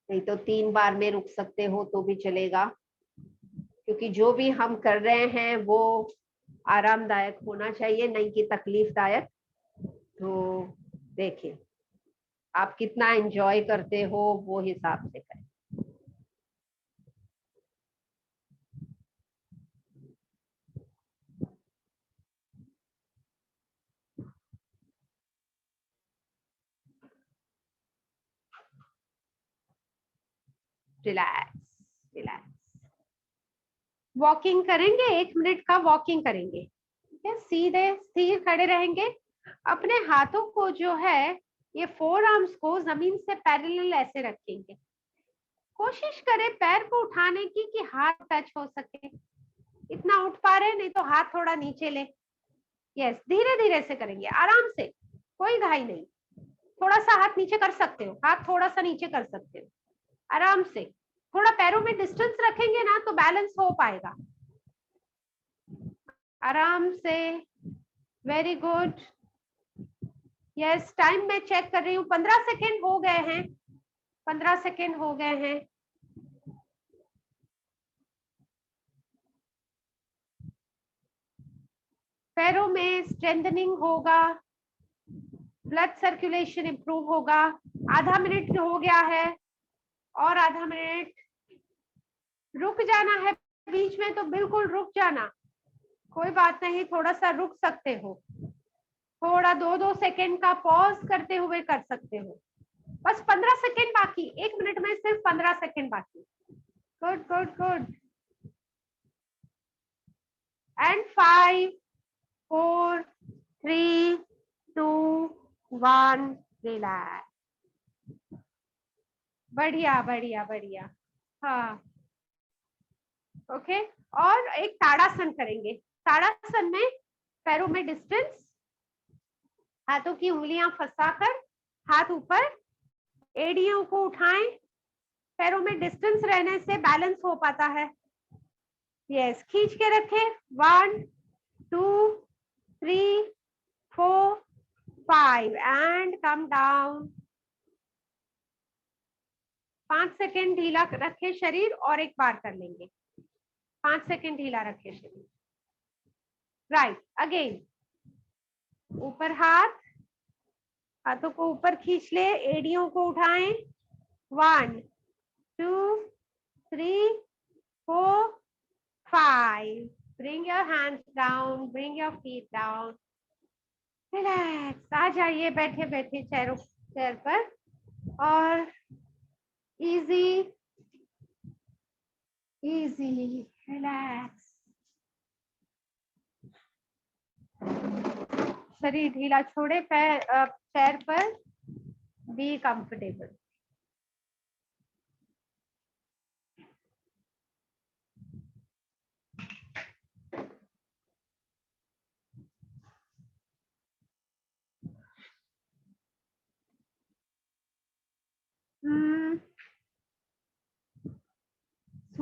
Speaker 2: नहीं तो 3 बार में रुक सकते हो तो भी चलेगा, क्योंकि जो भी हम कर रहे हैं वो आरामदायक होना चाहिए, नहीं कि तकलीफदायक। तो देखिए आप कितना एंजॉय करते हो वो हिसाब से करें। Relax, relax. वॉकिंग करेंगे, 1 मिनट का वॉकिंग करेंगे, ठीक है। सीधे स्थिर खड़े रहेंगे, अपने हाथों को जो है ये 4 आर्म्स को जमीन से पैरेलल ऐसे रखेंगे। कोशिश करें पैर को उठाने की कि हाथ टच हो सके, इतना उठ पा रहे, नहीं तो हाथ थोड़ा नीचे ले। यस, धीरे धीरे से करेंगे, आराम से, कोई घाई नहीं। थोड़ा सा हाथ नीचे कर सकते हो, हाथ थोड़ा सा नीचे कर सकते हो, आराम से। थोड़ा पैरों में डिस्टेंस रखेंगे ना तो बैलेंस हो पाएगा, आराम से। Very good. यस, टाइम मैं चेक कर रही हूँ, 15 सेकेंड हो गए हैं, 15 सेकेंड हो गए हैं। पैरों में स्ट्रेंथनिंग होगा, ब्लड सर्कुलेशन इंप्रूव होगा। आधा मिनट हो गया है और आधा मिनट। रुक जाना है बीच में तो बिल्कुल रुक जाना, कोई बात नहीं, थोड़ा सा रुक सकते हो, थोड़ा 2-2 सेकेंड का पॉज करते हुए कर सकते हो। बस 15 सेकेंड बाकी, 1 मिनट में सिर्फ 15 सेकेंड बाकी। Good good good. And 5 4 3 2 1 relax. बढ़िया बढ़िया बढ़िया। हाँ, ओके। और एक ताड़ासन करेंगे। ताड़ासन में पैरों में डिस्टेंस, हाथों की उंगलियां फंसाकर, हाथ ऊपर, एड़ियों को उठाएं, पैरों में डिस्टेंस रहने से बैलेंस हो पाता है। यस, खींच के रखें। 1 2 3 4 5 एंड कम डाउन। 5 सेकेंड ढीला रखे शरीर और एक बार कर लेंगे। 5 सेकेंड ढीला रखे शरीर। राइट, अगेन ऊपर हाथ, हाथों को ऊपर खींच ले, एड़ियों को उठाएं। 1 2 3 4 5। Bring your hands down, bring your feet down. Relax. आ जाइए बैठे बैठे चेयर पर और इजी इजी रिलैक्स। शरीर ढीला छोड़े, पैर पर, बी कंफर्टेबल।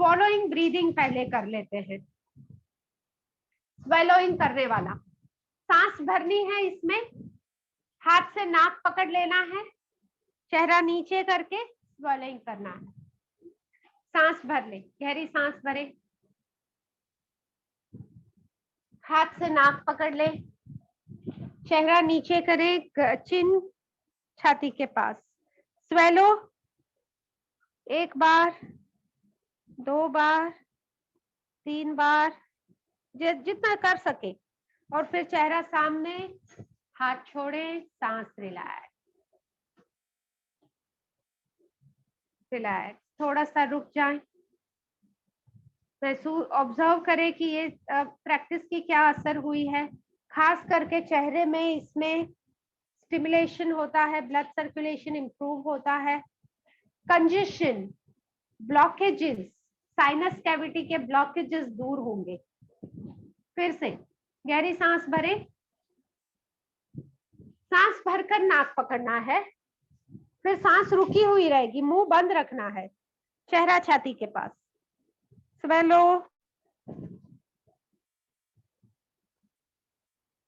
Speaker 2: फॉलोइंग ब्रीदिंग पहले कर लेते हैं। स्वेलोइंग करने वाला, सांस भरनी है इसमें, हाथ से नाक पकड़ लेना है, चेहरा नीचे करके स्वेलोइंग करना है। सांस भर ले, गहरी सांस भरे, हाथ से नाक पकड़ ले, चेहरा नीचे करे, चिन छाती के पास। स्वेलो 1 बार, 2 बार, 3 बार, जितना कर सके, और फिर चेहरा सामने, हाथ छोड़े, सांस रिलैक्स रिलैक्स। थोड़ा सा रुक जाएं, महसूस ऑब्जर्व करें कि ये प्रैक्टिस की क्या असर हुई है। खास करके चेहरे में इसमें स्टिमुलेशन होता है, ब्लड सर्कुलेशन इंप्रूव होता है, कंजेशन, ब्लॉकेजेस, साइनस कैविटी के ब्लॉकेजेस दूर होंगे। फिर से गहरी सांस भरे, सांस भरकर नाक पकड़ना है, फिर सांस रुकी हुई रहेगी, मुंह बंद रखना है, चेहरा छाती के पास। स्वेलो।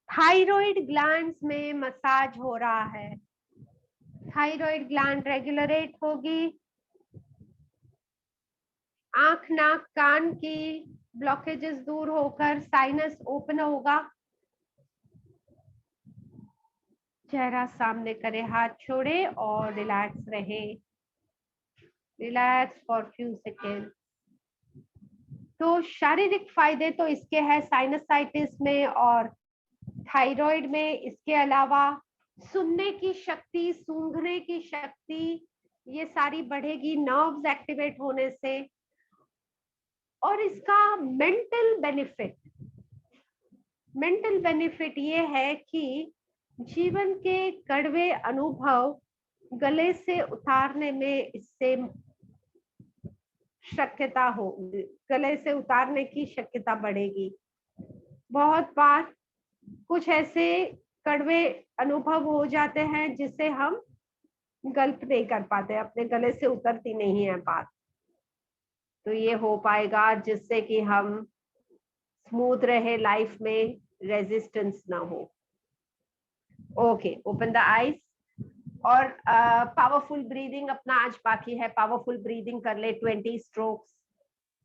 Speaker 2: थायराइड ग्लैंड्स में मसाज हो रहा है, थायराइड ग्लैंड रेगुलेट होगी, आंख नाक कान की ब्लॉकेजेस दूर होकर साइनस ओपन होगा। चेहरा सामने करे, हाथ छोड़े और रिलैक्स रहे, रिलैक्स फॉर फ्यू सेकेंड। तो शारीरिक फायदे तो इसके हैं साइनसाइटिस में और थायराइड में। इसके अलावा सुनने की शक्ति, सूंघने की शक्ति, ये सारी बढ़ेगी नर्व्स एक्टिवेट होने से। और इसका मेंटल बेनिफिट ये है कि जीवन के कड़वे अनुभव गले से उतारने में इससे शक्यता हो, गले से उतारने की शक्यता बढ़ेगी। बहुत बार कुछ ऐसे कड़वे अनुभव हो जाते हैं जिससे हम गल्प नहीं कर पाते, अपने गले से उतरती नहीं है बात। तो ये हो पाएगा जिससे कि हम स्मूथ रहे लाइफ में, रेजिस्टेंस ना हो। Okay, open the eyes. और पावरफुल ब्रीदिंग अपना आज बाकी है। पावरफुल ब्रीदिंग कर ले 20 स्ट्रोक्स,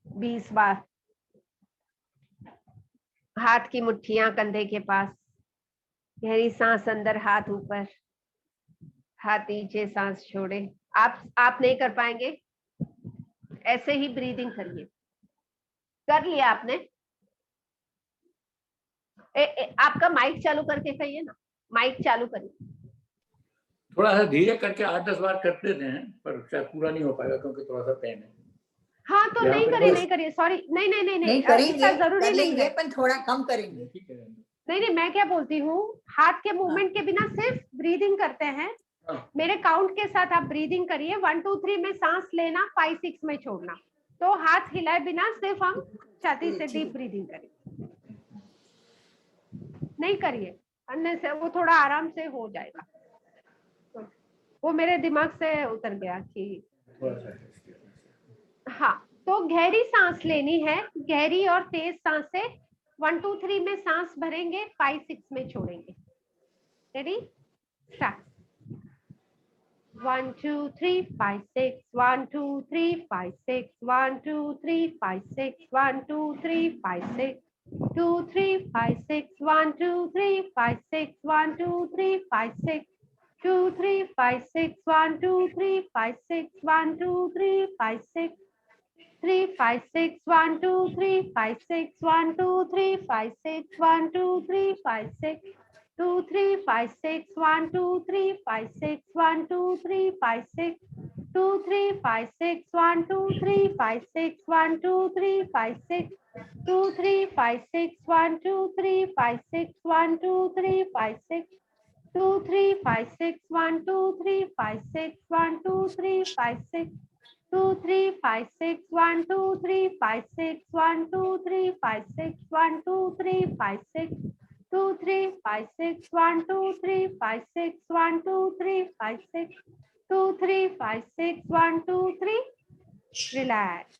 Speaker 2: 20 बार। हाथ की मुट्ठियां कंधे के पास, गहरी सांस अंदर, हाथ ऊपर, हाथ नीचे, सांस छोड़े। आप नहीं कर पाएंगे, ऐसे ही ब्रीदिंग करिए। कर लिया आपने? आपका माइक चालू करके कहिए ना, माइक चालू करिए।
Speaker 1: थोड़ा सा धीरे करके 8-10 बार करते थे, पर शायद पूरा नहीं हो पाएगा क्योंकि थोड़ा सा पेन है।
Speaker 2: हाँ तो नहीं करिए, सॉरी, नहीं
Speaker 3: करेंगे,
Speaker 2: जरूरी नहीं है,
Speaker 3: पर थोड़ा कम करेंगे।
Speaker 1: ठीक है।
Speaker 2: नहीं, मैं क्या बोलती हूँ, हाथ के मूवमेंट के बिना सिर्फ ब्रीदिंग करते हैं। मेरे काउंट के साथ आप ब्रीदिंग करिए। 1 2 3 में सांस लेना, 5 6 में छोड़ना। तो हाथ हिलाए बिना सिर्फ हम छाती से डीप ब्रीदिंग करें। नहीं करिए, अन्य से वो थोड़ा आराम से हो जाएगा। वो मेरे दिमाग से उतर गया कि हाँ। तो गहरी सांस लेनी है, गहरी और तेज सांस से 1 2 3 में सांस भरेंगे, 5 6 में छोड़ेंगे। Ready, start. 1 2 3 5 6 1 2 3 5 6 1 2 3 5 6 1 2 3 5 6 2 3 5 6 1 2 3 5 6 1 2 3 5 6 2 3 5 6 1 2 3 5 6 1 2 3 5 6 3 5 6 1 2 3 5 6 1 2 3 5 6 1 2 3 5 6 2 3 5 6 1 2 3 5 6 1 2 3 5 6 2 3 5 6 1 2 3 5 6 1 2 3 5 6 2 3 5 6 1 2 3 5 6 1 2 3 5 6 2 3 5 6 1 2 3 5 6 1 2 3 5 6 2 3 5 6 1 2 3 5 6 1 2 3 5 6 1 2 3 5 6 2 3 5 6 1 2 3 5 6 1 2 3 5 6 2 3 5 6 1 2 3। रिलैक्स।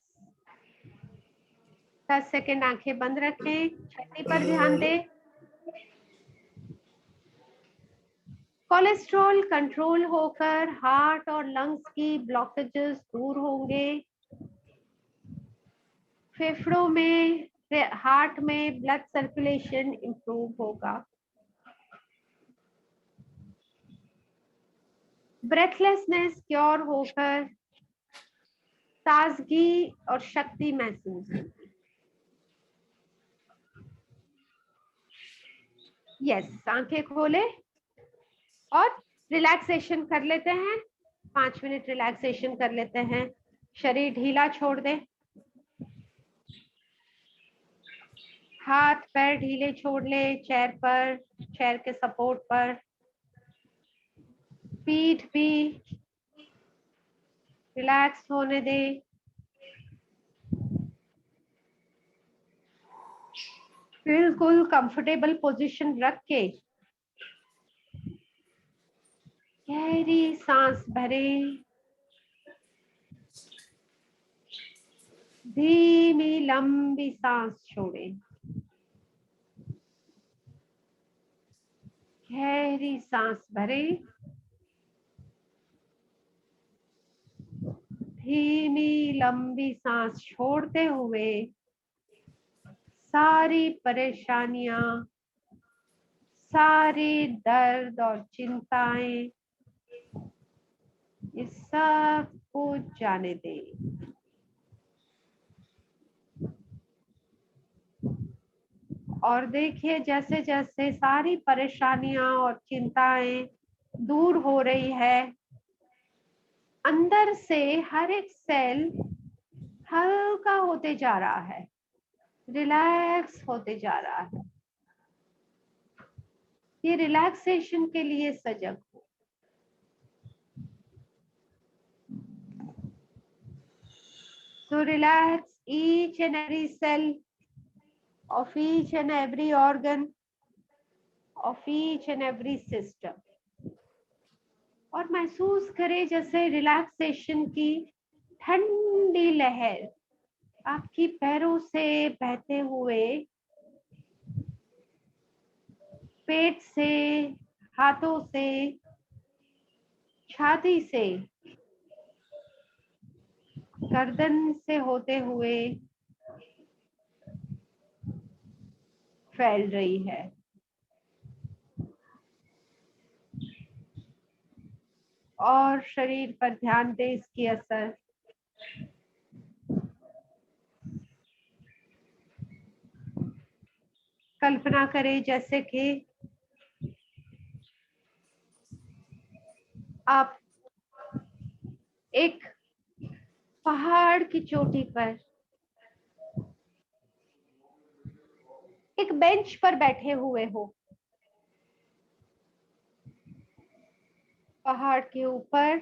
Speaker 2: 10 सेकंड आंखें बंद रखें, छाती पर ध्यान दें। कोलेस्ट्रॉल कंट्रोल होकर हार्ट और लंग्स की ब्लॉकेजेस दूर होंगे। फेफड़ों में, हार्ट में ब्लड सर्कुलेशन इंप्रूव होगा। ब्रेथलेसनेस क्योर होकर ताजगी और शक्ति महसूस होगी। यस, आंखें खोले और रिलैक्सेशन कर लेते हैं। 5 मिनट रिलैक्सेशन कर लेते हैं। शरीर ढीला छोड़ दें, हाथ पैर ढीले छोड़ ले, चेयर के सपोर्ट पर। पीठ भी रिलैक्स होने दें। बिल्कुल कंफर्टेबल पोजीशन रख के गहरी सांस भरें, धीमी लंबी सांस छोड़ें। गहरी सांस भरें, धीमी लंबी सांस छोड़ते हुए सारी परेशानियां, सारी दर्द और चिंताएं, इस सब को जाने दें। और देखिए जैसे जैसे सारी परेशानियां और चिंताएं दूर हो रही है, अंदर से हर एक सेल हल्का होते जा रहा है, रिलैक्स होते जा रहा है। ये रिलैक्सेशन के लिए सजग हो। So relax each and every cell of each and every organ of each and every system, और महसूस करें जैसे रिलैक्सेशन की ठंडी लहर आपकी पैरों से बहते हुए पेट से, हाथों से, छाती से, गर्दन से होते हुए फैल रही है। और शरीर पर ध्यान दें इसकी असर। कल्पना करें जैसे कि आप एक पहाड़ की चोटी पर एक बेंच पर बैठे हुए हो। पहाड़ के ऊपर,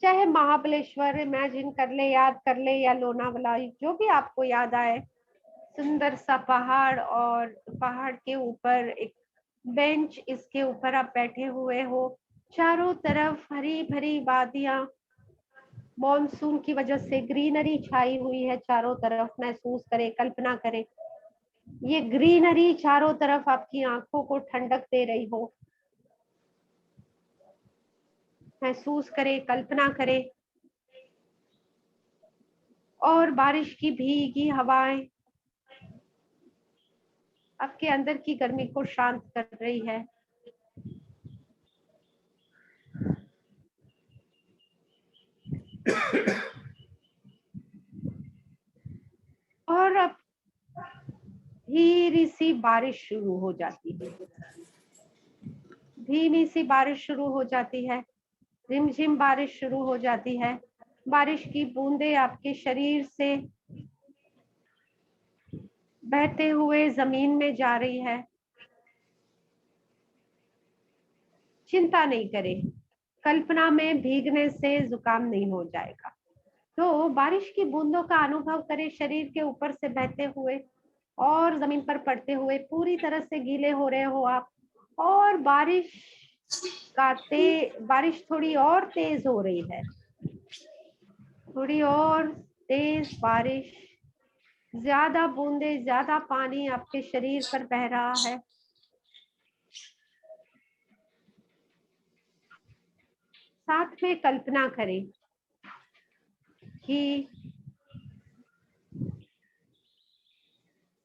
Speaker 2: चाहे महाबलेश्वर इमेजिन कर ले, याद कर ले, या लोनावाला, जो भी आपको याद आए, सुंदर सा पहाड़, और पहाड़ के ऊपर एक बेंच, इसके ऊपर आप बैठे हुए हो। चारों तरफ हरी भरी वादियां, मॉनसून की वजह से ग्रीनरी छाई हुई है चारों तरफ। महसूस करें, कल्पना करें ये ग्रीनरी चारों तरफ आपकी आंखों को ठंडक दे रही हो। महसूस करें, कल्पना करें। और बारिश की भीगी हवाएं आपके अंदर की गर्मी को शांत कर रही है। और अब धीरे सी बारिश शुरू हो जाती है। धीमी सी बारिश शुरू हो जाती है, रिमझिम बारिश शुरू हो जाती है। बारिश की बूंदें आपके शरीर से बहते हुए जमीन में जा रही है। चिंता नहीं करें, कल्पना में भीगने से जुकाम नहीं हो जाएगा। तो बारिश की बूंदों का अनुभव करें शरीर के ऊपर से बहते हुए और जमीन पर पड़ते हुए। पूरी तरह से गीले हो रहे हो आप, और बारिश थोड़ी और तेज हो रही है। थोड़ी और तेज बारिश ज्यादा बूंदे, ज्यादा पानी आपके शरीर पर बह रहा है। साथ में कल्पना करें कि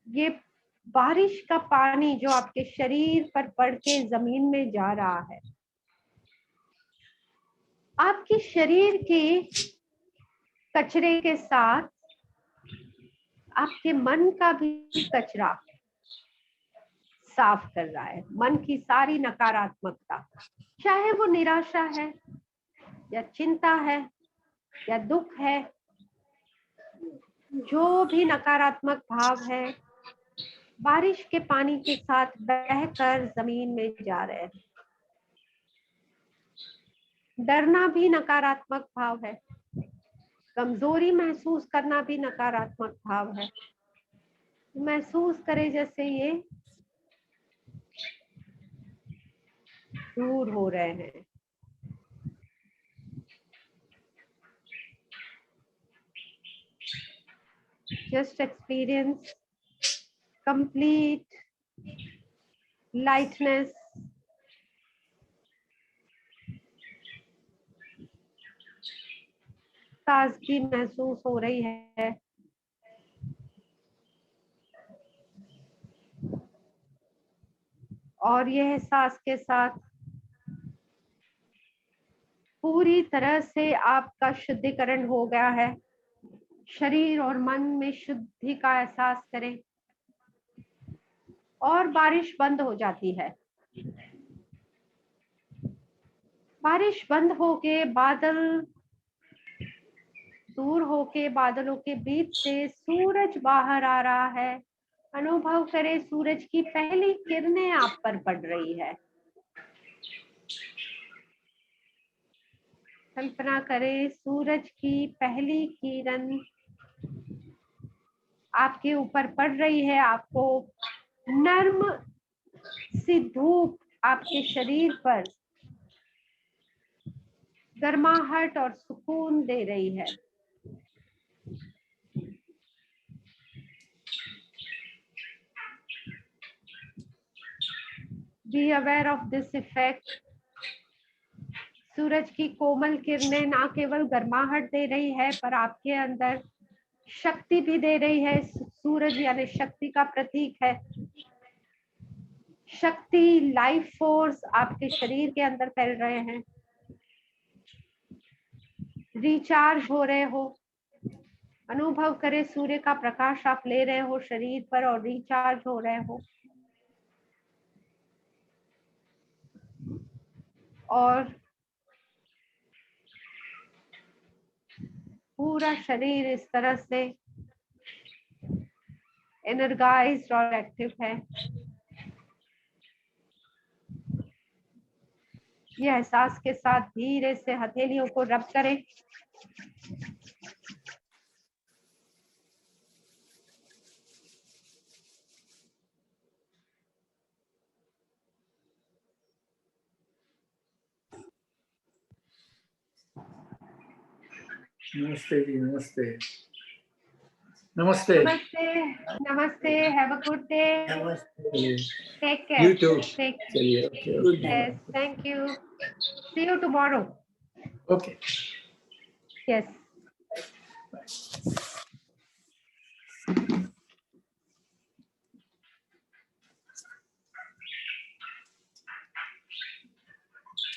Speaker 2: ये बारिश का पानी जो आपके शरीर पर पड़ के जमीन में जा रहा है, आपके शरीर के कचरे के साथ आपके मन का भी कचरा साफ कर रहा है। मन की सारी नकारात्मकता, चाहे वो निराशा है या चिंता है या दुख है, जो भी नकारात्मक भाव है, बारिश के पानी के साथ बहकर जमीन में जा रहे हैं। डरना भी नकारात्मक भाव है, कमजोरी महसूस करना भी नकारात्मक भाव है। महसूस करें जैसे ये दूर हो रहे हैं। Just experience complete lightness, ताजगी महसूस हो रही है। और यह एहसास के साथ पूरी तरह से आपका शुद्धिकरण हो गया है। शरीर और मन में शुद्धि का एहसास करें और बारिश बंद हो जाती है। बारिश बंद होके बादल दूर होके बादलों के बीच से सूरज बाहर आ रहा है। अनुभव करें सूरज की पहली किरणें आप पर पड़ रही है। कल्पना करें सूरज की पहली किरण आपके ऊपर पड़ रही है। आपको नर्म सी धूप आपके शरीर पर गर्माहट और सुकून दे रही है। Be aware of this effect. सूरज की कोमल किरणें ना केवल गर्माहट दे रही है पर आपके अंदर शक्ति भी दे रही है। सूरज यानी शक्ति का प्रतीक है। शक्ति, लाइफ फोर्स आपके शरीर के अंदर फैल रहे हैं। रिचार्ज हो रहे हो। अनुभव करें सूर्य का प्रकाश आप ले रहे हो शरीर पर और रिचार्ज हो रहे हो। और पूरा शरीर इस तरह से एनर्जाइज्ड और एक्टिव है। ये एहसास के साथ धीरे से हथेलियों को रब करें।
Speaker 1: नमस्ते जी, नमस्ते नमस्ते
Speaker 2: नमस्ते नमस्ते। Have a good day.
Speaker 1: नमस्ते।
Speaker 2: Take care.
Speaker 1: You too.
Speaker 2: Take
Speaker 1: चलिए, okay okay
Speaker 2: yes, thank you. See you tomorrow.
Speaker 1: Okay.
Speaker 2: Yes.